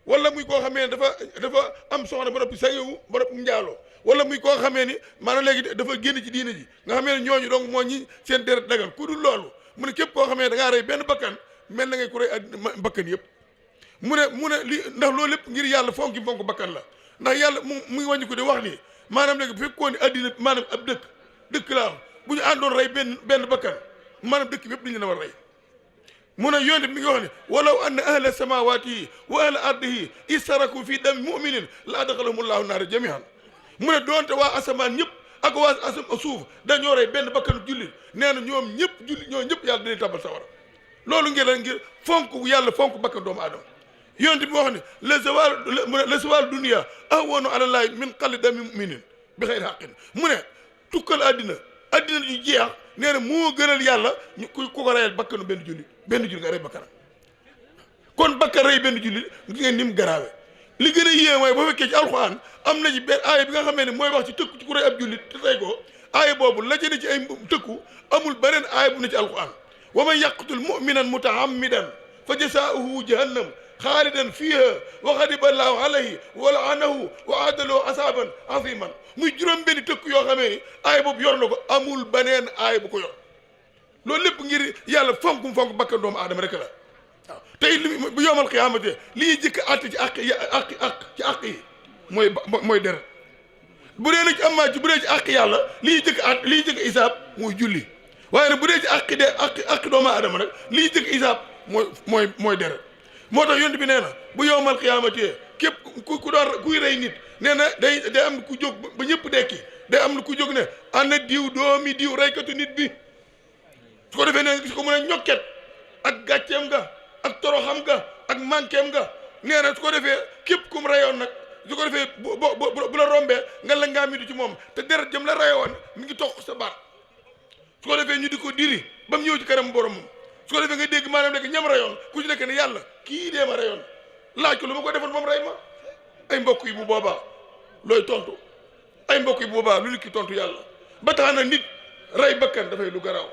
wala muy koo xamee ne dafa am soxna ba noppi sayewu ba noppi njaaloo wala muy koo xamee ni maanaam léegi dafa génn ci diine ji nga xamee ne ñooñu donc moo ñi seen deret dagal ku dul loolu mu ne képp koo xamee da ngaa rey benn bakkan mel na ngay ku rey bakkan yëpp mu ne li ndax loolu lépp ngir yàlla fonk bakkan la ndax yàlla mu ngi wàññi ko di wax ni maanaam léegi bu fekkoon ni addina maanaam ab dëkk laa bu ñu àndoon rey benn bakkan maanaam dëkk bépp dañu leen war rey mu ne yonent bi mi ngi wax ne walaw anna ahla samawatihi wa ahla ardihi istaraku fi dami muminin la adxalahumullahu naara jamihan mu ne doonte waa asamaan ñëpp ak waa suuf dañoo rey benn bakkanu jullit nee na ñoom ñëpp jullit ñoo ñëpp yàlla dañuy tabal sawara loolu ngir fonk yàlla fonk bakkan doomu aadama yonent bi wax ne la zawal dunia ahwanu ala llahi min qalli dami muminin bi xayri xaqin mu ne tukkal addina yu jeex nee na moo gënal yàlla ku ko reyal bakkanu benn jullit nga rey bakkanam kon bakkan rey benn jullit gis ngeen ni mu garaawe li gën a yéeme mooy ba fekkee ci alxuraan am na ci benn aaya bi nga xamee ne mooy wax ci tëkku ci ku rey ab jullit te tey ko aaya boobu la ci ne ci ay tëkku amul beneen aaya bu ne ci alxuraan wa man yaqtul mu'minan mutaammidan fa jasaa'uhu jahannam xaalidan fiiha wa ghadiba Allahu alayhi wa la'anahu wa a'adda lahu azaban aziman muy juróom benn tëkku yoo xamee ni aaya boobu yor na ko amul beneen aaya bu ko yor loolu lépp ngir yàlla fonk bakkan doomu aadama rek la waaw tey bu yoomal xiyaamate li ñuy jëkk àtte ci àq yi mooy deret bu dee nag amaa ci bu dee ci àq yàlla li ñuy jëkk isaab mooy julli waaye nag bu dee ci àq doomu aadama nag li ñuy jëkk isaab mooy deret moo tax yonent bi nee na bu yowmal xiyaamate képp ku doon kuy rey nit nee na day am ku jóg ba ñëpp dekki day am ku jóg ne ana diw doomi diw reykatu nit bi su ko defee nee gis ko mën a ñokket ak gàcceem nga ak toroxam nga ak manqueem nga nee na su ko defee képp kum reyoon nag su ko defee bu la rombee nga la ngaa midu ci moom te deret jëm la reyoon mi ngi toq sa baat su ko defee ñu di ko diri ba mu ñëw ci kanam boromam su ko defee nga dégg maanaam nekk ñam rayoon ku ci nekk ne yàlla kii dee ma rayoon laaj ko lu ma ko defoon moom ray ma ay mbokk yi bu boobaa looy tontu ay mbokk yi bu boobaa lu nit ki tontu yàlla ba tax na nit rey bakkan dafay lu garaaw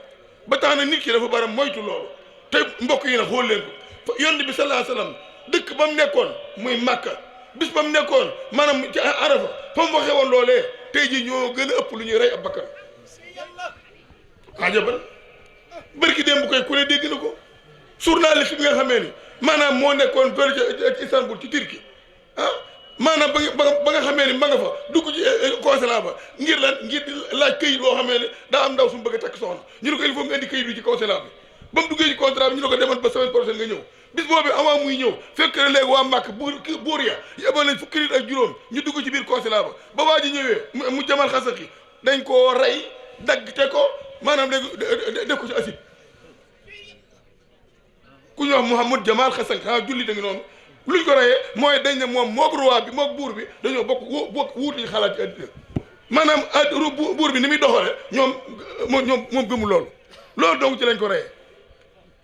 ba tax na nit ki dafa bara moytu loolu te mbokk yi na xool leen ko yonent bi sallallahu alayhi wasallam dëkk ba mu nekkoon muy Màkka bis ba mu nekkoon maanaam ci Arafa fa mu waxee woon loolee tey jii ñoo gën a ëpp lu ñuy rey ab bakkan ajaban bërki démb koy ku ne dégg na ko journaliste bi nga xamee ni maanaam moo nekkoon fële ci Istanbul ci Turquie maanaam ba nga xamee ni ma nga fa dugg ci consulat ba ngir di laaj këyit boo xamee ne daa am ndaw su mu bëgg a takk soxna ñu ne ko il faut nga indi këyit bi ci consulat bi ba mu duggee ci contrat bi ñu ne ko demal ba semaine prochaine nga ñëw bis boobu avant muy ñëw fekk na léegi waa Màkk buur ya yebal nañ fukki nit ak juróom ñu dugg ci biir consulat ba waa ji ñëwee mu Jamal Xasaki dañ koo rey dagg te ko maanaam léegi def ko ci acide ku ñu wax Mouhamad Jamal Xasaki julli da ngi noonu luñ ko reyee mooy dañ ne moom moog roi bi moog buur bi dañoo bokk wuutuñu xalaat ci àddina maanaam buur bi ni muy doxale moom gëmul loolu donc ci lañ ko reyee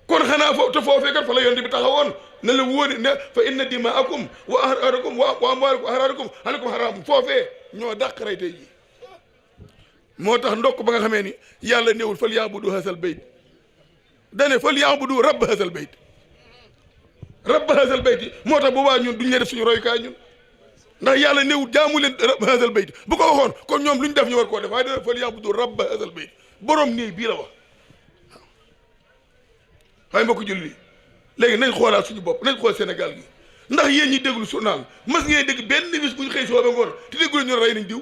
kon xanaa foofu te foofee kat fa la yonent bi taxawoon ne la wóori ne fa inna dimaakum wa ahraarakum wa amwaalakum wa ahraarakum alaykum haraam foofee ñoo dàq rey tey jii moo tax ndokk ba nga xamee ni yàlla néewul fal yaabudu hasal bayt dane fal yaabudu rabb hasal bayt rabb hasal bayt moo tax boobaa ñun duñ leen def suñu royukaay ñun ndax yàlla néewul jaamu leen rabb hasal bayt bu ko waxoon kon ñoom lu ñu def ñu war koo def waaye dane fal yaabudu rabb hasal bayt borom nii bii la wax waaye mbokk julli léegi nañ xoolaat suñu bopp nañ xool Sénégal gi ndax yéen ñi déglu journal mas ngeen dégg benn bis bu ñu xëy si ba ngoon te déggul ñu rey nañ diw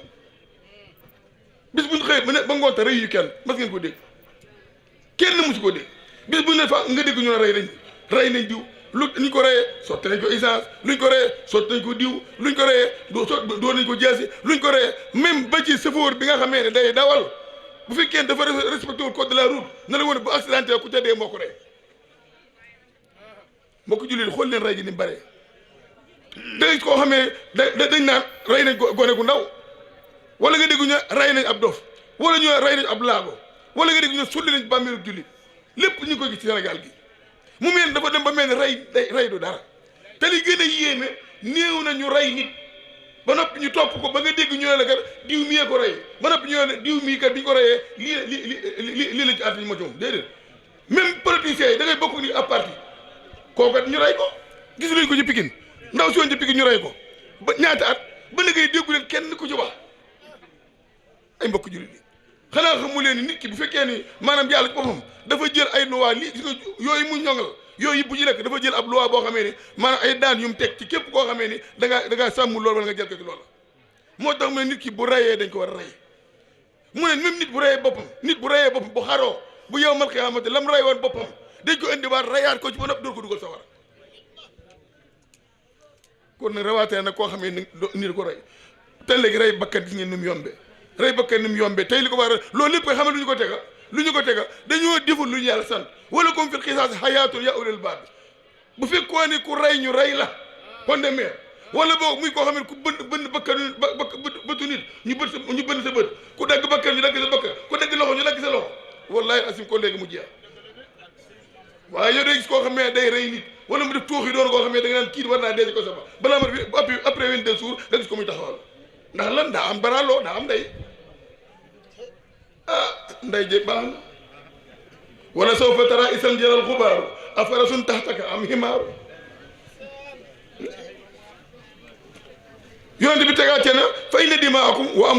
bis bu ñu xëy ba ngoon te rey yu kenn mas ngeen ko dégg kenn musu ko dégg bis bu ñu ne fa nga dégg ñu ne rey nañ diw luñ ko reyee sotti nañ ko essence luñ ko reyee sotti nañ ko diw luñ ko reyee doo nañ ko jeesi luñ ko reyee même ba ci chauffeur bi nga xamee ne day dawal bu fekkee dafa respecté wul code de la route na la woon bu accidenté ku tëddee moo ko rey mbokk jullit xool leen rey gi ni mu bare dégg koo xamee dañ naan rey nañ ko gone gu ndaw wala nga dégg ñu rey nañ ab dof wala ñu rey nañ ab laago wala nga dégg ñu sulli nañ bàmmeelu jullit lépp ñu koy gis ci Sénégal gi mu mel dafa dem ba mel ne rey du dara te li gën a yéeme néew na ñu rey nit ba noppi ñu topp ko ba nga dégg ñu ne la kat diw mii ko rey ba noppi ñu ne diw mii kat bi ñu ko reyee lii la ci àtt ñu ma coom déedéet même politiciens yi da ngay bokk ni ab parti kooku ñu rey ko gis nañ ko ci Pikine ndaw si woon ci Pikine ñu rey ko ba ñaata at ba léegi déggu leen kenn ku ci wax ay mbokk jullit yi xanaa xamu leen ni nit ki bu fekkee ni maanaam yàlla ci boppam dafa jël ay loi lii gis nga yooyu mu ñoŋal yooyu bu ci nekk dafa jël ab loi boo xamee ni maanaam ay daan yu mu teg ci képp koo xamee ni da ngaa sàmm loolu wala nga jël ko ci loolu moo tax mu ne nit ki bu reyee dañ ko war a rey mu ne même nit bu reyee boppam bu xaroo bu yow mal xiyaamate lam rey woon boppam dañ ko indiwaat reyaat ko ci ba nopp door ko dugal sawara kon nag rawaatee nag koo xamee ni ko rey te léegi rey bakkan gis ngeen ni mu yombee rey bakkan ni mu yombee tey li ko war a loolu lépp koy xamal lu ñu ko tega dañoo deful lu ñu yàlla sant wala comme fil xisaas xayaatun yaa ulil baab bu fekkoo ni ku rey ñu rey la kon de meer wala boog muy koo xam ne ku bënn bakkan bëtu nit ñu bënn sa bët ku dagg bakkan ñu dagg sa bakkan ku dagg loxo ñu dagg sa loxo wallahi asim ko léegi mu jeex waaye yow day gis koo xam ne day rey nit wala mu def tooxi doon koo xam ne da nga naan kii war naa dee ci ko sama balaa ma après 22 jours nga gis ko muy taxawal ndax lan daa am baraaloo daa am ndey ndey jéeg baax na wala sawfa tara isan jaral xubaaru afarasun taxtaka am himaaru yonent bi tegaatee na fa inna dimaakum wa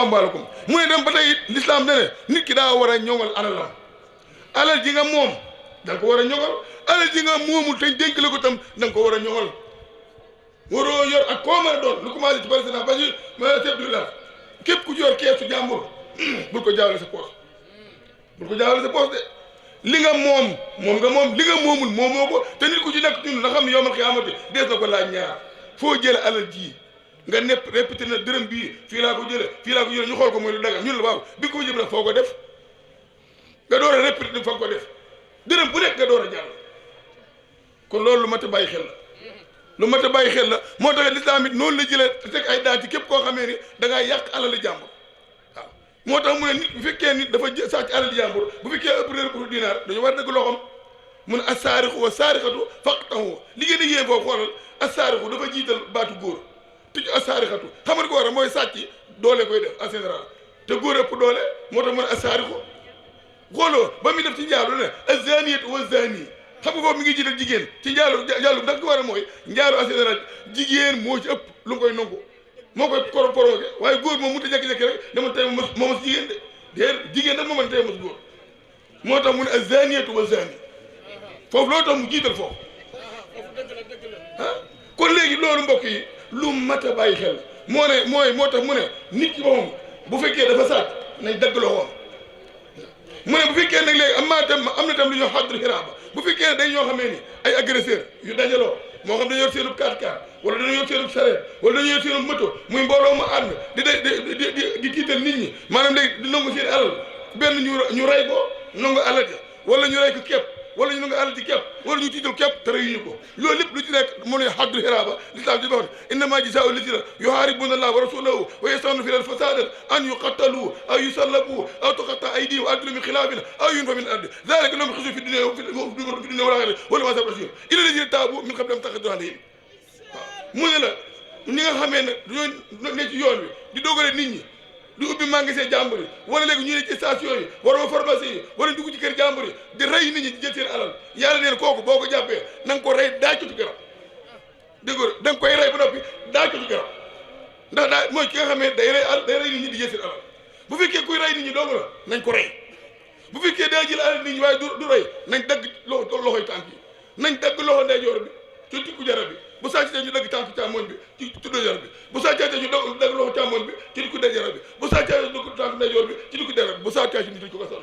amwaalakum mu ne dem ba tey l'islam ne nit ki daa war a ñoŋal alalam alal ji nga moom da nga ko war a ñoŋal alal ji nga moomul te dénk la ko tam da nga ko war a ñoŋal waroo yor ak koo mën a doon lu commencé ci président ba ci chef du village képp ku yor keesu jàmbur bul ko jaawale sa poche bul ko jaawale sa poche de li nga moom nga moom li nga moomul moomoo ko te nit ku ci nekk ñun na xam ne yow man xiyaamati dees na ko laaj ñaar foo jële alal ji nga nepp répété na dërëm bii fii laa ko jële ñu xool ko muy lu daga ñun la waaw bi ko jëm nag foo ko def nga door a répété fa ko def dërëm bu nekk nga door a jàll kon loolu lu mat a bàyyi xel la moo tax lislaam it noonu la jëlee teg ay daan ci képp koo xamee ni da ngaa yàq alali jàmbur waaw moo tax mu ne nit bu fekkee nit dafa sàcc alali jàmbur bu fekkee ëpp réer pour dinaar dañu war dëgg loxoom mu ne assaarixu wa saarixatu faqtahu li ngeen di yéen foofu xoolal assaarixu dafa jiital baatu góor tëj assaarixatu xam nga ko war a mooy sàcc doole koy def en général te góor ëpp doole moo tax mu ne assaarixu xooloo ba muy def ci njaalu ne azaniyatu wa zani xam nga foofu mi ngi jiital jigéen ci njaalu ndax ko war a mooy njaalu en général jigéen moo ci ëpp lu koy nangu moo koy provoqué waaye góor moom mënut a jékki-jékki rek dama tey moo mos jigéen de jigéen nag moo mën tey mos góor moo tax mu ne azaniyatu wa zani foofu loolu tax mu jiital foofu kon léegi loolu mbokk yi lu mat a bàyyi xel moo tax mu ne nit ki moom bu fekkee dafa sàcc nañ dagg loxoom mu ne bu fekkee nag léegi am na tam lu ñuy xaddul xiraaba bu fekkee ne dañ ñoo xamee ni ay agresseur yu dajaloo moo xam dañu yor seenub 4x4 wala dañu yor seenub sareet wala dañu yor seenub moto muy mbooloo ma ànd di tiital nit ñi maanaam léegi di nangu seen alal benn ñu rey ko nangu alal ja wala ñu rey ko képp wala ñu nangu alal ci képp wala ñu tiital képp te reyuñu ko loolu lépp lu ci nekk mu ne xaddul xiraaba lislaam di wax innama jazaa'u llaziina yuhaaribuuna allaha wa rasuulahu wa yas'awna fil ardi fasaadan an yuqattalu aw yusallabu aw tuqatta'a aydihim wa arjuluhum min xilaafin aw yunfaw min al-ardi zaalika lahum khizyun fi dunya wal aaxirati wa lahum azaabun aziim illa llaziina taabu min qabli an taqdiru alayhim waaw mu ne la ñi nga xamee ne dañoo ne ci yoon wi di dogale nit ñi di ubbi magasin jàmbur yi wala léegi ñu ne ci station yi wala pharmacie yi wala dugg ci kër jàmbur yi di rey nit ñi di jël seen alal yàlla neen kooku boo ko jàppee na nga ko rey daaj ko ci garab dégg nga da nga koy rey ba noppi daaj ko ci garab ndax daa mooy ki nga xam ne day rey nit ñi di jël seen alal bu fekkee kuy rey nit ñi dong la nañ ko rey bu fekkee daa jël alal nit ñi waaye du rey nañ dagg loxoy tànk yi nañ dagg loxo ndeyjoor bi ci tikku jarab bi bu sàccee ñu dagg tànk càmmoñ bi ci tuddo jarab bi bu sàccee ñu dagg loxo càmmoñ bi ci tikku ndeyjoor bi bu sàccee ñu dagg tànk ndeyjoor bi ci tikku jarab bi bu sàccee ñu tëj ko kaso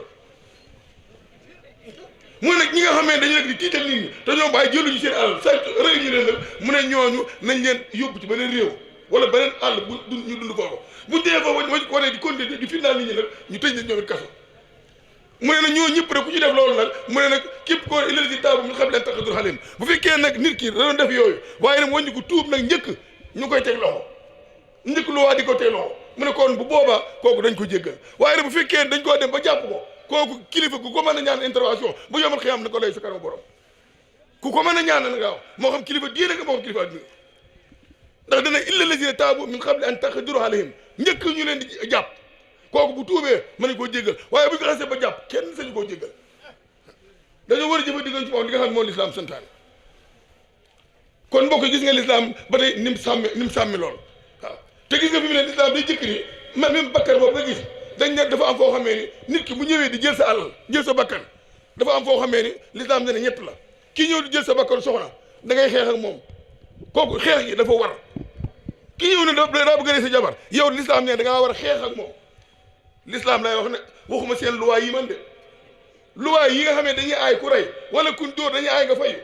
mu nag ñi nga xam ne dañu nekk di tiital nit ñi te ñoom bàyyi jëluñu seen alal sàcc rëy ñu leen nag mu ne ñooñu nañ leen yóbbu ci beneen réew wala beneen àll bu ñu dund foofu buñ dee foofu wañ ko ne di continuer di firnaal nit ñi nag ñu tëj leen ñoom it kaso mu ne nag ñoo ñëpp rek ku ci def loolu nag mu ne nag képp koo ilal si taabu ñu xam leen taqadur xalim bu fekkee nag nit ki da doon def yooyu waaye nag waññi ko tuub nag njëkk ñu koy teg loxo njëkk lu waa di ko teg loxo mu ne kon bu boobaa kooku dañ ko jéggal waaye nag bu fekkee dañ koo dem ba jàpp ko kooku kilifa ku ko mën a ñaan intervention bu yomal xiyam na ko lay sa kanam borom ku ko mën a ñaan na nga wax moo xam kilifa diine nga moo xam kilifa adduna ndax dana illa lazina taabu min qabli an taqdiru alayhim njëkk ñu leen di jàpp kooku bu tuubee mën nañ koo jéggal waaye bu ñu ko xasee ba jàpp kenn sañu koo jéggal dañoo war a jëfandikoo ci moom li nga xam ne moom lislaam santaane kon mbokk gis nga lislaam ba tey ni mu sàmmi lool waaw te gis nga fi mu ne lislaam day jëkk ni même bakkan boobu nga gis dañ ne dafa am foo xamee ni nit ki bu ñëwee di jël sa alal jël sa bakkan dafa am foo xamee ni lislaam ne ñett la kii ñëw di jël sa bakkan soxna da ngay xeex ak moom kooku xeex gi dafa war kii ñëw ne daa bëgg a sa jabar yow lislaam ne da ngaa war a xeex ak moom l'islam lay wax ne waxuma seen luwaay yi man de luwaay yi nga xam ne dañuy aay ku rey wala kun dóor dañuy aay nga fayu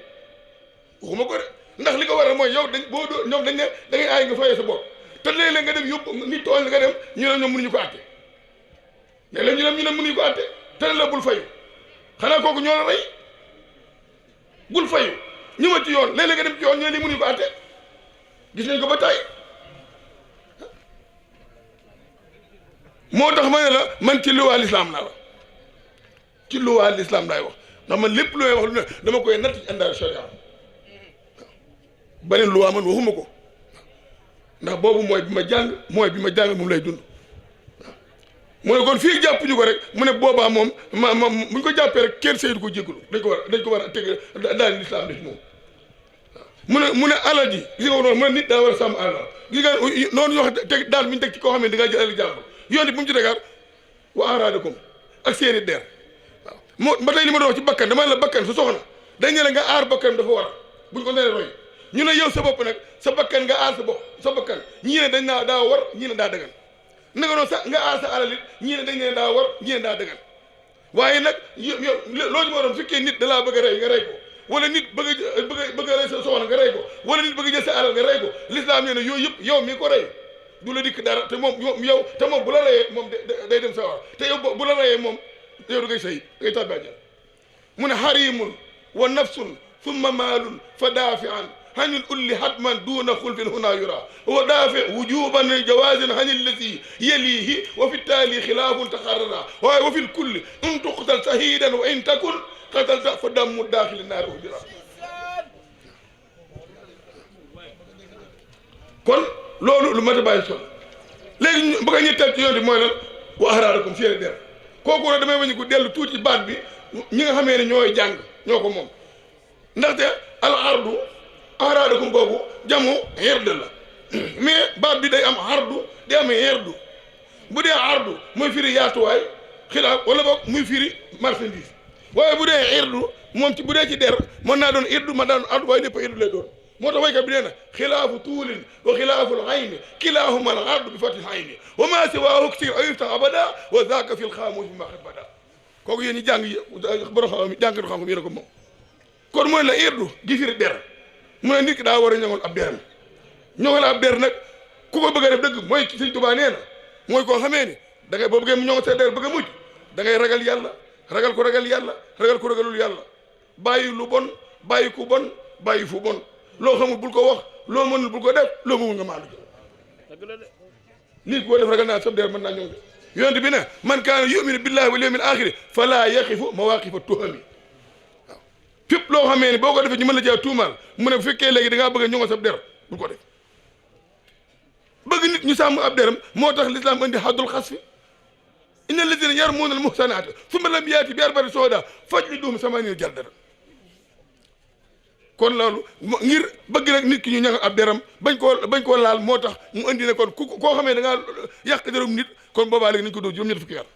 waxuma ko de ndax li ko waral mooy yow dañ boo dóor ñoom dañ ne da ngay aay nga fayu sa bopp te léeg-léeg nga dem yóbbu nit tooñ nga dem ñu ne ñoom mënuñu ko àtte léeg-léeg ñu ne mënuñu ko àtte te la bul fayu xanaa kooku ñoo la rey bul fayu ñu ma ci yoon léeg-léeg nga dem ci yoon ñu ne lii mënuñu ko àtte gis nañ ko ba tey moo tax ma ne la man ci luwaa lislaam laa wax ci luwaa lislaam laay wax ndax man lépp lu may wax lu ne dama koy natt ci àndaar sharia beneen loi man waxuma ko ndax boobu mooy bi ma jàng moom lay dund mu ne kon fii jàpp ñu ko rek mu ne boobaa moom buñ ko jàppee rek kenn saytu ko jégalu dañ ko war a teg daal lislaam def moom mu ne alal ji gis nga ko noonu mu ne nit daa war a sàmm alal gis nga noonu ñu wax teg daal bu ñu teg ci koo xam ne da ngaa jël alal jàmbur yoon bu mu ci tegaat wa araadakum ak seeni der waaw moo ba tey li ma doon wax ci bakkan dama la bakkan su soxna dañ ne la nga aar bakkan dafa war buñ ko nee roy ñu ne yow sa bopp nag sa bakkan nga aar sa bakkan ñii ne dañ naa daa war ñii ne daa dëggan nanga noonu sax nga aar sa alal it ñii ne dañ ne daa war ñii ne daa dëggan waaye nag yow loolu moo doon fekkee nit da laa bëgg a rey nga rey ko wala nit bëgg a rey sa soxna nga rey ko wala nit bëgg a jël sa alal nga rey ko l'islam nee na yooyu yëpp yow mi ko rey du la dikk dara te moom yow te moom bu la reyee moom day dem sa war te yow bu la reyee moom yow da ngay sëy ngay tàbbi àjjana mu ne harimun wa nafsun summa maalun fa daafian hanil ulli hatman duna xulfin huna yura wa daafi wujuban jawazin hanil lati yalihi wa fi taali xilaafun taxarrara waaye wa fil kulli in tuqtal sahidan wa in takun qatalta fa dammu daaxili naari uhdira kon loolu lu mat a bàyyi sol léegi ñu bëgg a ñetteel ci yoon bi mooy lan wa ahraarakum seeni der kooku nag damay wañu ko dellu tuuti baat bi ñi nga xamee ne ñooy jàng ñoo ko moom ndaxte al ardu ahraarakum boobu jamu herd la mais baat bi day am ardu day am herdu bu dee ardu mooy firi yaatuwaay xilaaf wala boog muy firi marchandise waaye bu dee herdu moom ci bu dee ci der mën naa doon irdu mën naa doon ardu waaye lépp irdu lay doon moo tax waykat bi nee na xilaafu tuulin wa xilaafu l-ayni kilaahuma al-ardu bi fathi l-ayni wa maa siwaahu ksir aw yuftax abada wa zaaka fi l-xaamuus bi ma xibada kooku yéen ñi jàng borom xam jàngatu xam-xam yéen a ko moom kon mooy la irdu gi firi der mu ne nit ki daa war a ñoŋal ab deram ñoŋal ab der nag ku ko bëgg a def dëgg mooy Sëñ Tuubaa nee na mooy koo xamee ni da ngay boo bëggee mu ñoŋal sa der bëgg a mujj da ngay ragal yàlla ragal ko ragal yàlla ragal ko ragalul yàlla bàyyi lu bon bàyyi ku bon bàyyi fu bon loo xamul bul ko wax loo mënul bul ko def loo mënul nga maandu lii koo def ragal naa sab der mën naa ñoŋ de yonent bi ne man kaana yuminu billahi wal yawmil axiri fala yaqifu mawaqifa tuhami waaw fépp loo xamee ne boo ko defee ñu mën la jaay tuumaal mu ne bu fekkee léegi da ngaa bëgg a ñoŋal sab der bul ko def bëgg nit ñu sàmm ab deram moo tax l'islam indi haddul xas fi inna alladina yarmuuna al muhsanaati summa lam yaati bi arba'ati shuhadaa fajliduhum samaaniina jaldatan kon loolu ngir bëgg nag nit ki ñu ñaŋal ab deram bañ koo laal moo tax mu indi ne kon koo xamee da ngaa yàq deram nit kon boobaa léegi nañ ko dóor juróom-ñetti fukki at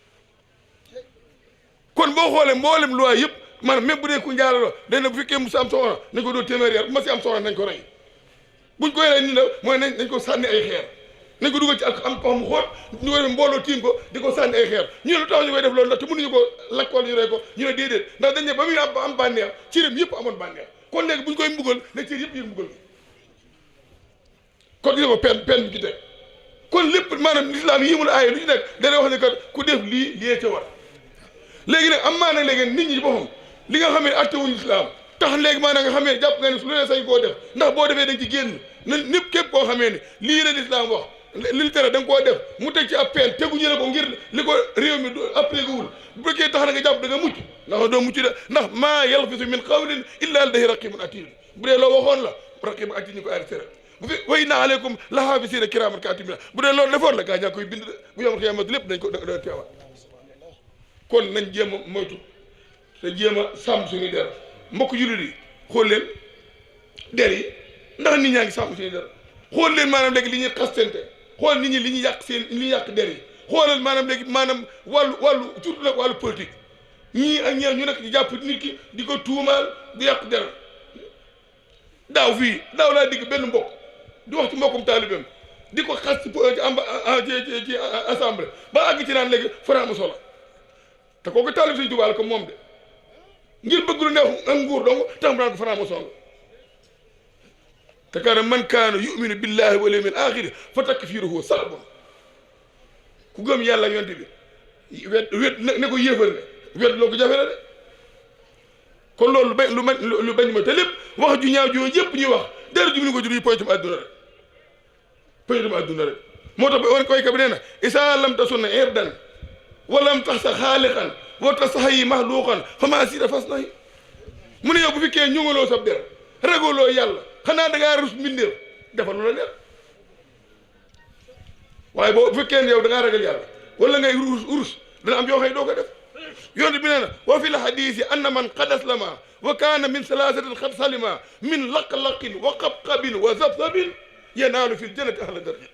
kon boo xoolee mboolem loi yëpp maanaam même bu dee ku njaaloo dañ ne bu fekkee mu si am soxna nañ ko dóor téeméeri at bu ma si am soxna nañ ko rey buñ koy rey nii la mooy nañ ko sànni ay xeer nañ ko dugal ci ak am pax mu xóot ñu koy def mbooloo tiim ko di ko sànni ay xeer ñu ne lu tax ñu koy def loolu ndax te mënuñu ko lakk wala ñu rey ko ñu ne déedéet ndax dañ ne ba muy am bànneex cëram yëpp amoon bànneex kon léegi bu ñu koy mbugal ne cër yëpp yëg mbugal bi kon gis nga ko pen bi ci teg kon lépp maanaam lislaam yi mu la aaye lu ci nekk dana wax ne kat ku def lii lii ca war léegi nag am maa nag léegi nit ñi boppam li nga xam ne attewuñu lislaam tax léegi maanaam nga xamee jàpp nga ne su lu ne sañ koo def ndax boo defee dañ ci génn na ñëpp képp koo xamee ne lii la lislaam wax li tere da nga koo def mu teg ci ab pen teguñu la ko ngir li ko réew mi appliqué wul bu fekkee tax na nga jàpp da nga mucc ndax doo mucc de ndax maa yalfisu min qawlin illa ladayhi raqibun atid bu dee loo waxoon la raqibun atid ñu ko arrêté bu fi wa inna aleykum la haafisiina kiraaman kaatibina bu dee loolu defoon la gaa ñaa koy bind de bu yom xiyamat lépp dañ ko da teewaat kon nañ jéem a moytu te jéem a sàmm suñuy der mbokk jullit yi xool leen der yi ndax nit ñaa ngi sàmm suñuy der xool leen maanaam léegi li ñuy xastente xool nit ñi li ñuy yàq seen li ñuy yàq der yi xoolal maanaam léegi maanaam wàllu surtout nag wàllu politique ñii ak ñeer ñu nekk di jàpp nit ki di ko tuumaal di yàq der daaw laa digg benn mbokk di wax ci mbokkum taalibeem di ko xas ci assemblée ba àgg ci naan léegi franc-maçon la te kooku taalib Sëñ Tuubaa la ko moom de ngir bëgg lu neex ak nguur donc tax mu naan ko franc-maçon la te kaana man kaana yuminu billahi wal yawmil axiri fa takfiruhu salbun ku gëm yàlla ak yonent bi wet ne ko yéefal ne wet loo ko jafe la de kon loolu lu bañ ma te lépp wax ju ñaaw joo yëpp ñuy wax dara jublu ko jur yi poñtum adduna rek moo tax ba koy ka bi nee na isa lam tasunna irdan walam tax sa xaaliqan wa tasahayi mahluqan fa maa sida fas nayi mu ne yow bu fekkee ñungaloo sab der ragaloo yàlla xanaa da ngaa rus mbindeef defal lu la neex waaye boo fekkee ne yow da ngaa ragal yàlla wala ngay urus dana am yoo xam ne doo ko def yonent bi nee na wa fi l hadisi anna man qad aslama wa kaana min salaasatin qad salima min laq-laqin wa qabqabin wa zabzabin yanaalu fil jannati ahla daraja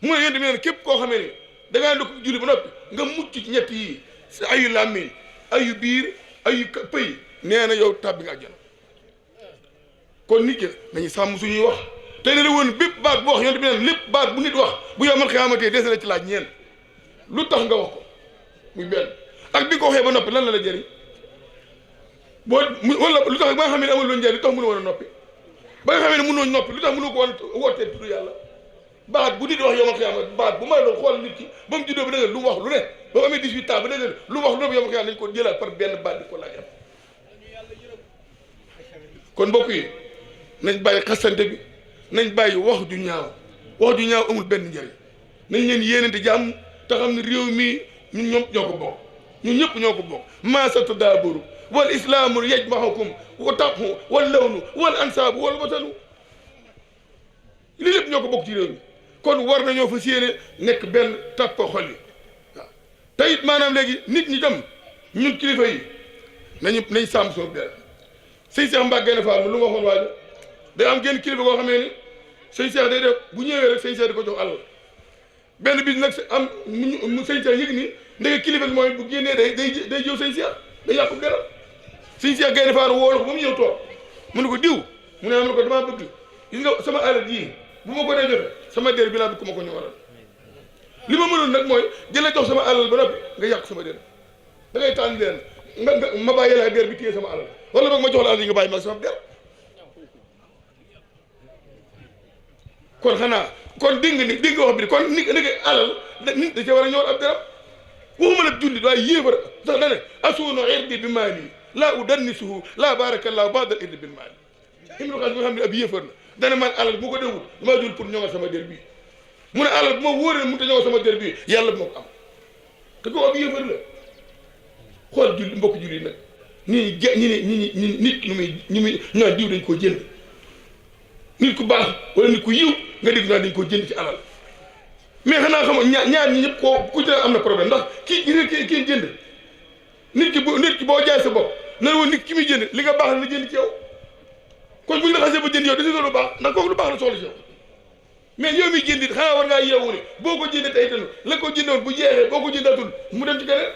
mu ne yonent bi nee na képp koo xamee ni da ngaa ndokk julli ba noppi nga mucc ci ñett yi si ayu làmmiñ ayu biir ayu pëy nee na yow tàbbi nga àjjana kon nit ki nañu sàmm suñuy wax tey ne la woon bépp baat bu wax yonent bi nee na lépp baat bu nit wax bu yow man xiyaamatee des na ci laaj ñeen lu tax nga wax ko muy benn ak bi nga ko waxee ba noppi lan la la jëriñ boo wala lu tax ba nga xam ne amul lu njëriñ lu tax mënu woon a noppi ba nga xamee ne mënoo noppi lu tax mënu ko woon wootee tudd yàlla baat bu nit wax yow man xiyaamat baat bu ma doon xool nit ki ba mu juddoo ba dëgg lu mu wax lu ne ba mu amee 18 ans ba dëgg lu mu wax lu ne yow man xiyaamat nañ ko jëlaat par benn baat di ko laaj am kon mbokk yi nañ bàyyi xasante bi nañ bàyyi wax ju ñaaw amul benn njëriñ nañ leen yéenante jàmm te xam ne réew mi ñun ñoom ñoo ko bokk ñun ñëpp ñoo ko bokk maa sa tadaabaru wal islaamu yajmahukum wa tabhu wal lawnu wal ansaabu wal watanu lii lépp ñoo ko bokk ci réew mi kon war nañoo fa séene nekk benn tàppa xol yi waaw te it maanaam léegi nit ñi tam ñun kilifa yi nañ sàmm soo der sëñ Cheikh Mbacke Gaïndé Fatma lu ma waxoon waajo day am genn kilifa koo xamee ni sëñ Cheikh day def bu ñëwee rek sëñ Cheikh di ko jox àll benn bis nag am mu sëñ Cheikh yëg ni ndeke kilifa bi mooy bu génnee day jëw sëñ Cheikh day yàqu dara sëñ Cheikh Gaïndé Fatma woo la ko ba mu ñëw toog mu ne ko diw mu ne am na ko damaa bëgg gis nga sama alal ji bu ma ko dee joxe sama der bi laa bëgg ku ma ko ñëwaral li ma mënoon nag mooy jëlee jox sama alal ba noppi nga yàq sama der da ngay tànn der nga ma bàyyi laa der bi téye sama alal wala boog ma jox la alal yi nga bàyyi ma sama der kon xanaa kon dégg nga wax bi kon nit alal nit da cee war a ñëwal ab deram waxuma nag jullit waaye yéefar sax da ne asuunu irdi bi maali laa udannisuhu laa barakallahu baadal irdi bil maali Ibnu Xaas bi nga xam ne ab yéefar la dana man alal bu ko déwul damaa jul pour ñoŋal sama der bii mu ne alal bu ma wóoree mënut a ñoŋal sama der bii yàlla bu ma ko am te ko ab yéefar la xool julli mbokk julli nag ñi nit ñu muy ñaan diw dañ koo jënd nit ku baax wala nit ku yiw nga dégg naa dañ koo jënd ci alal mais xanaa xam ñaar ñi ñëpp koo ku ci am na problème ndax kii jënd nit ki boo jaay sa bopp na woon nit ki muy jënd li nga baax la jënd ci yow kon bu ñu la xasee ba jënd yow desi lu baax ndax kooku lu baax la soxla ci yow mais yow mi jënd it xanaa war ngaa yeewu ne boo ko jëndee tey tamit la ko jëndoon bu jeexee boo ko jëndatul mu dem ci keneen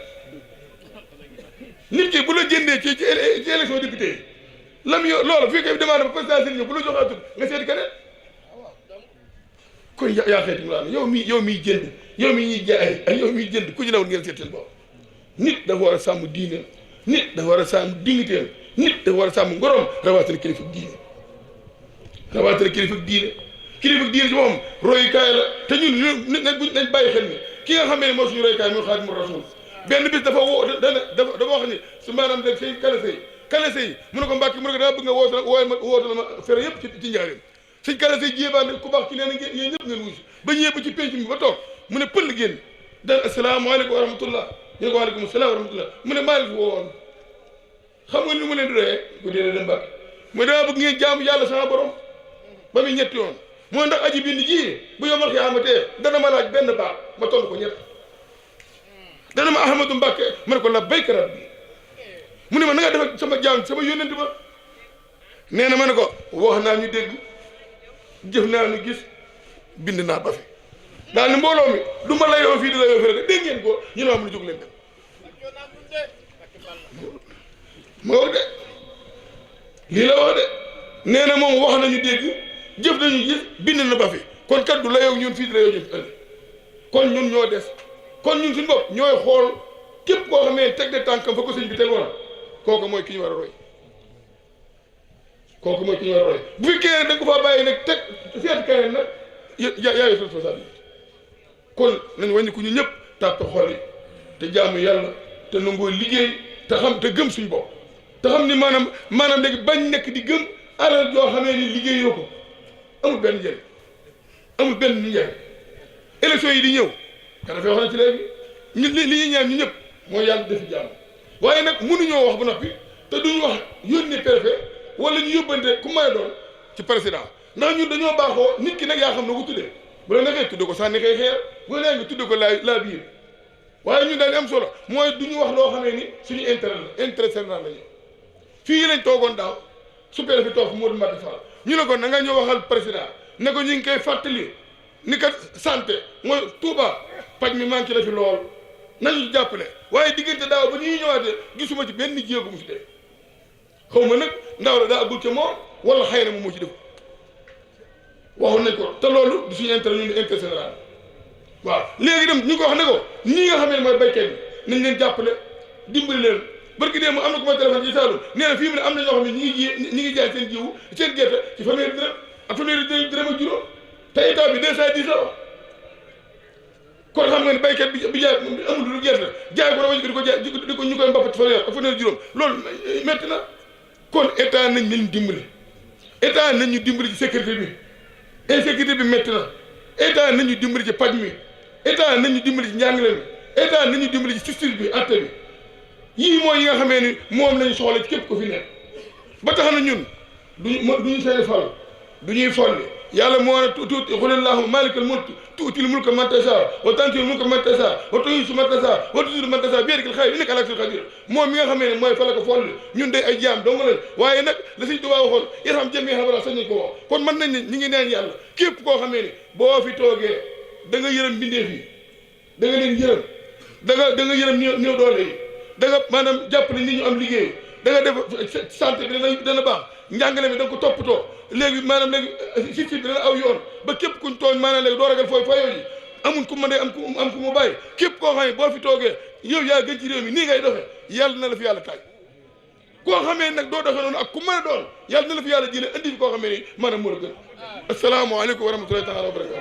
nit ki bu la jëndee ci élection député yi lam yo loolu fii koy demande ba présidentielle ñëw bu la joxaatul nga seeti keneen kon yaa xeeti mu yow miy jënd yow mi ñuy jaay ak yow miy jënd ku ci newul ngeen seet seen bopp nit dafa war a sàmm diine nit dafa war a sàmm dignité nit dafa war a sàmm ngorom rawatina kilifa diine kilifa diine ci moom royukaay la te ñun nañ bàyyi xel ni ki nga xamee ne moo suñu royukaay muy Xaadimu Rasuul benn bis dafa dafa wax ni su maanaam rek say kalase yi mu ne ko Mbàkke mu ne ko dama bëgg nga wootal ma fere yëpp ci njaareem sëñ kalase yi jéebaan ku baax ci nee na ngeen yéen ñëpp ngeen wusi ba ñëwee ba ci penc mi ba toog mu ne pël génn daan asalaamaaleykum wa rahmatullah ñu ne ko waaleykum salaam wa rahmatullah mu ne maa leen fi woowoon xam nga ni mu leen di doyee ku dee dem Mbàkke mu dama bëgg ngeen jaamu yàlla sama borom ba muy ñetti yoon moo ndax aji bind ji bu yomal xiyaamatee dana ma laaj benn baax ma tontu ko ñett dana ma Ahmadou Mbàkke ma ne ko labbayka rabbi mu ne ma na nga def ak sama jaam sama yónnent ba nee na ma ne ko wax naa ñu dégg jëf naa ñu gis bind naa ba fi daal ni mbooloo mi du ma layoo fii di layoo fii rek dégg ngeen ko ñu ne am lu jóg leen dem ma wax de lii la wax de nee na moom wax nañu dégg jëf nañu gis bind na ba fi kon kat du layoo ñun fii di layoo ñun ëllëg kon ñun ñoo des kon ñun suñu bopp ñooy xool képp koo xamee teg de tànkam fa ko sëñ bi tegoon kooku mooy ki ñu war a roy bu fekkee ne da nga ko faa bàyyi nag teg seet keneen nag yaayu sa responsabilité kon nañ wàññi ko ñu ñëpp tàppe xol yi te jaamu yàlla te nangoo liggéey te xam te gëm suñu bopp te xam ni maanaam léegi bañ nekk di gëm alal joo xamee ni liggéeyoo ko amul benn njëriñ élection yi di ñëw ka dafay wax na ci léegi li ñuy ñaan ñu ñëpp mooy yàlla defi jàmm waaye nag mënuñoo wax ba noppi te duñu wax yónni préfet wala ñu yóbbante ku may doon ci président ndax ñun dañoo baaxoo nit ki nag yaa xam na ko tuddee bu la neexee tudde ko sànni koy xeer bu la neexee tudde ko laa biir waaye ñun daal di am solo mooy du ñu wax loo xamee ni suñu intérêt la intérêt général la ñu fii lañ toogoon daaw super fi toog Modou Mati Fall ñu ne ko na nga ñëw waxal président ne ko ñu ngi koy fàttali ni kat santé mooy Touba paj mi manqué la fi lool nañu jàppale waaye diggante daaw ba ñuy ñëwaatee gisuma ci benn jéego mu fi def xaw ma nag ndaw la daa agul ca moom wala xëy na moom moo ci def waxoon nañ ko te loolu du suñu intérêt ñun intérêt général waaw léegi dem ñu ko wax ne ko nii nga xam ne mooy béykat bi nañ leen jàppale dimbali leen barki dee mu am na ku ma téléphone ci Saalum nee na fii mu ne am na ñoo xam ne ñi ngi jaay seen jiwu seen gerte ci fanweeri dërëm ak fanweeri dërëm ak juróom te état bi 210 la wax kon xam nga ne béykat bi jaay amul lu gerte jaay ko rawatina di ko jaay di ko ñu koy mbappat fanweer ak fanweeri juróom loolu métti na kon état nañ leen dimbali état nañ ñu dimbali ci sécurité bi insécurité bi métti na état nañ ñu dimbali ci paj mi état nañ ñu dimbali ci njàngale mi état nañ ñu dimbali ci justice bi atte bi yii mooy yi nga xamee ni moom lañu soxla ci képp ko fi nekk ba tax na ñun duñu seeni fal du ñuy folli yàlla moo ne tuuti qul allahumma malikal mulk tuutil mulka man tashaa wa tanzi'ul mulka man tashaa wa tu'izzu man tashaa wa tuzillu man tashaa bi yadikal khayr innaka ala kulli shay'in qadir moom mi nga xamee ne mooy fa la ko folli ñun day ay jaam dong lañ waaye nag la Sëñ Tuubaa waxoon irham jamii'an wala sañ nañ ko wax kon mën nañ ne ñi ngi neen yàlla képp koo xamee ni boo fi toogee da nga yërëm mbindeef yi da nga leen yërëm da nga yërëm néew doole yi da nga maanaam jàpp ne nit ñu am liggéey da nga def santé bi dana baax njàngale mi da nga ko toppatoo léegi maanaam léegi justice bi dana aw yoon ba képp kuñ tooñ maanaam léegi doo ragal fooy fayoo ji amuñ ku ma day am ku mu bàyyi képp koo xam ne boo fi toogee yow yaa gën ci réew mi nii ngay doxee yàlla na la fi yàlla taaj koo xamee nag doo doxee noonu ak ku mën a doon yàlla na la fi yàlla jëlee andi fi koo xamee ni maanaam moo la gën asalaamaaleykum wa rahmatullahi taala wa barakatu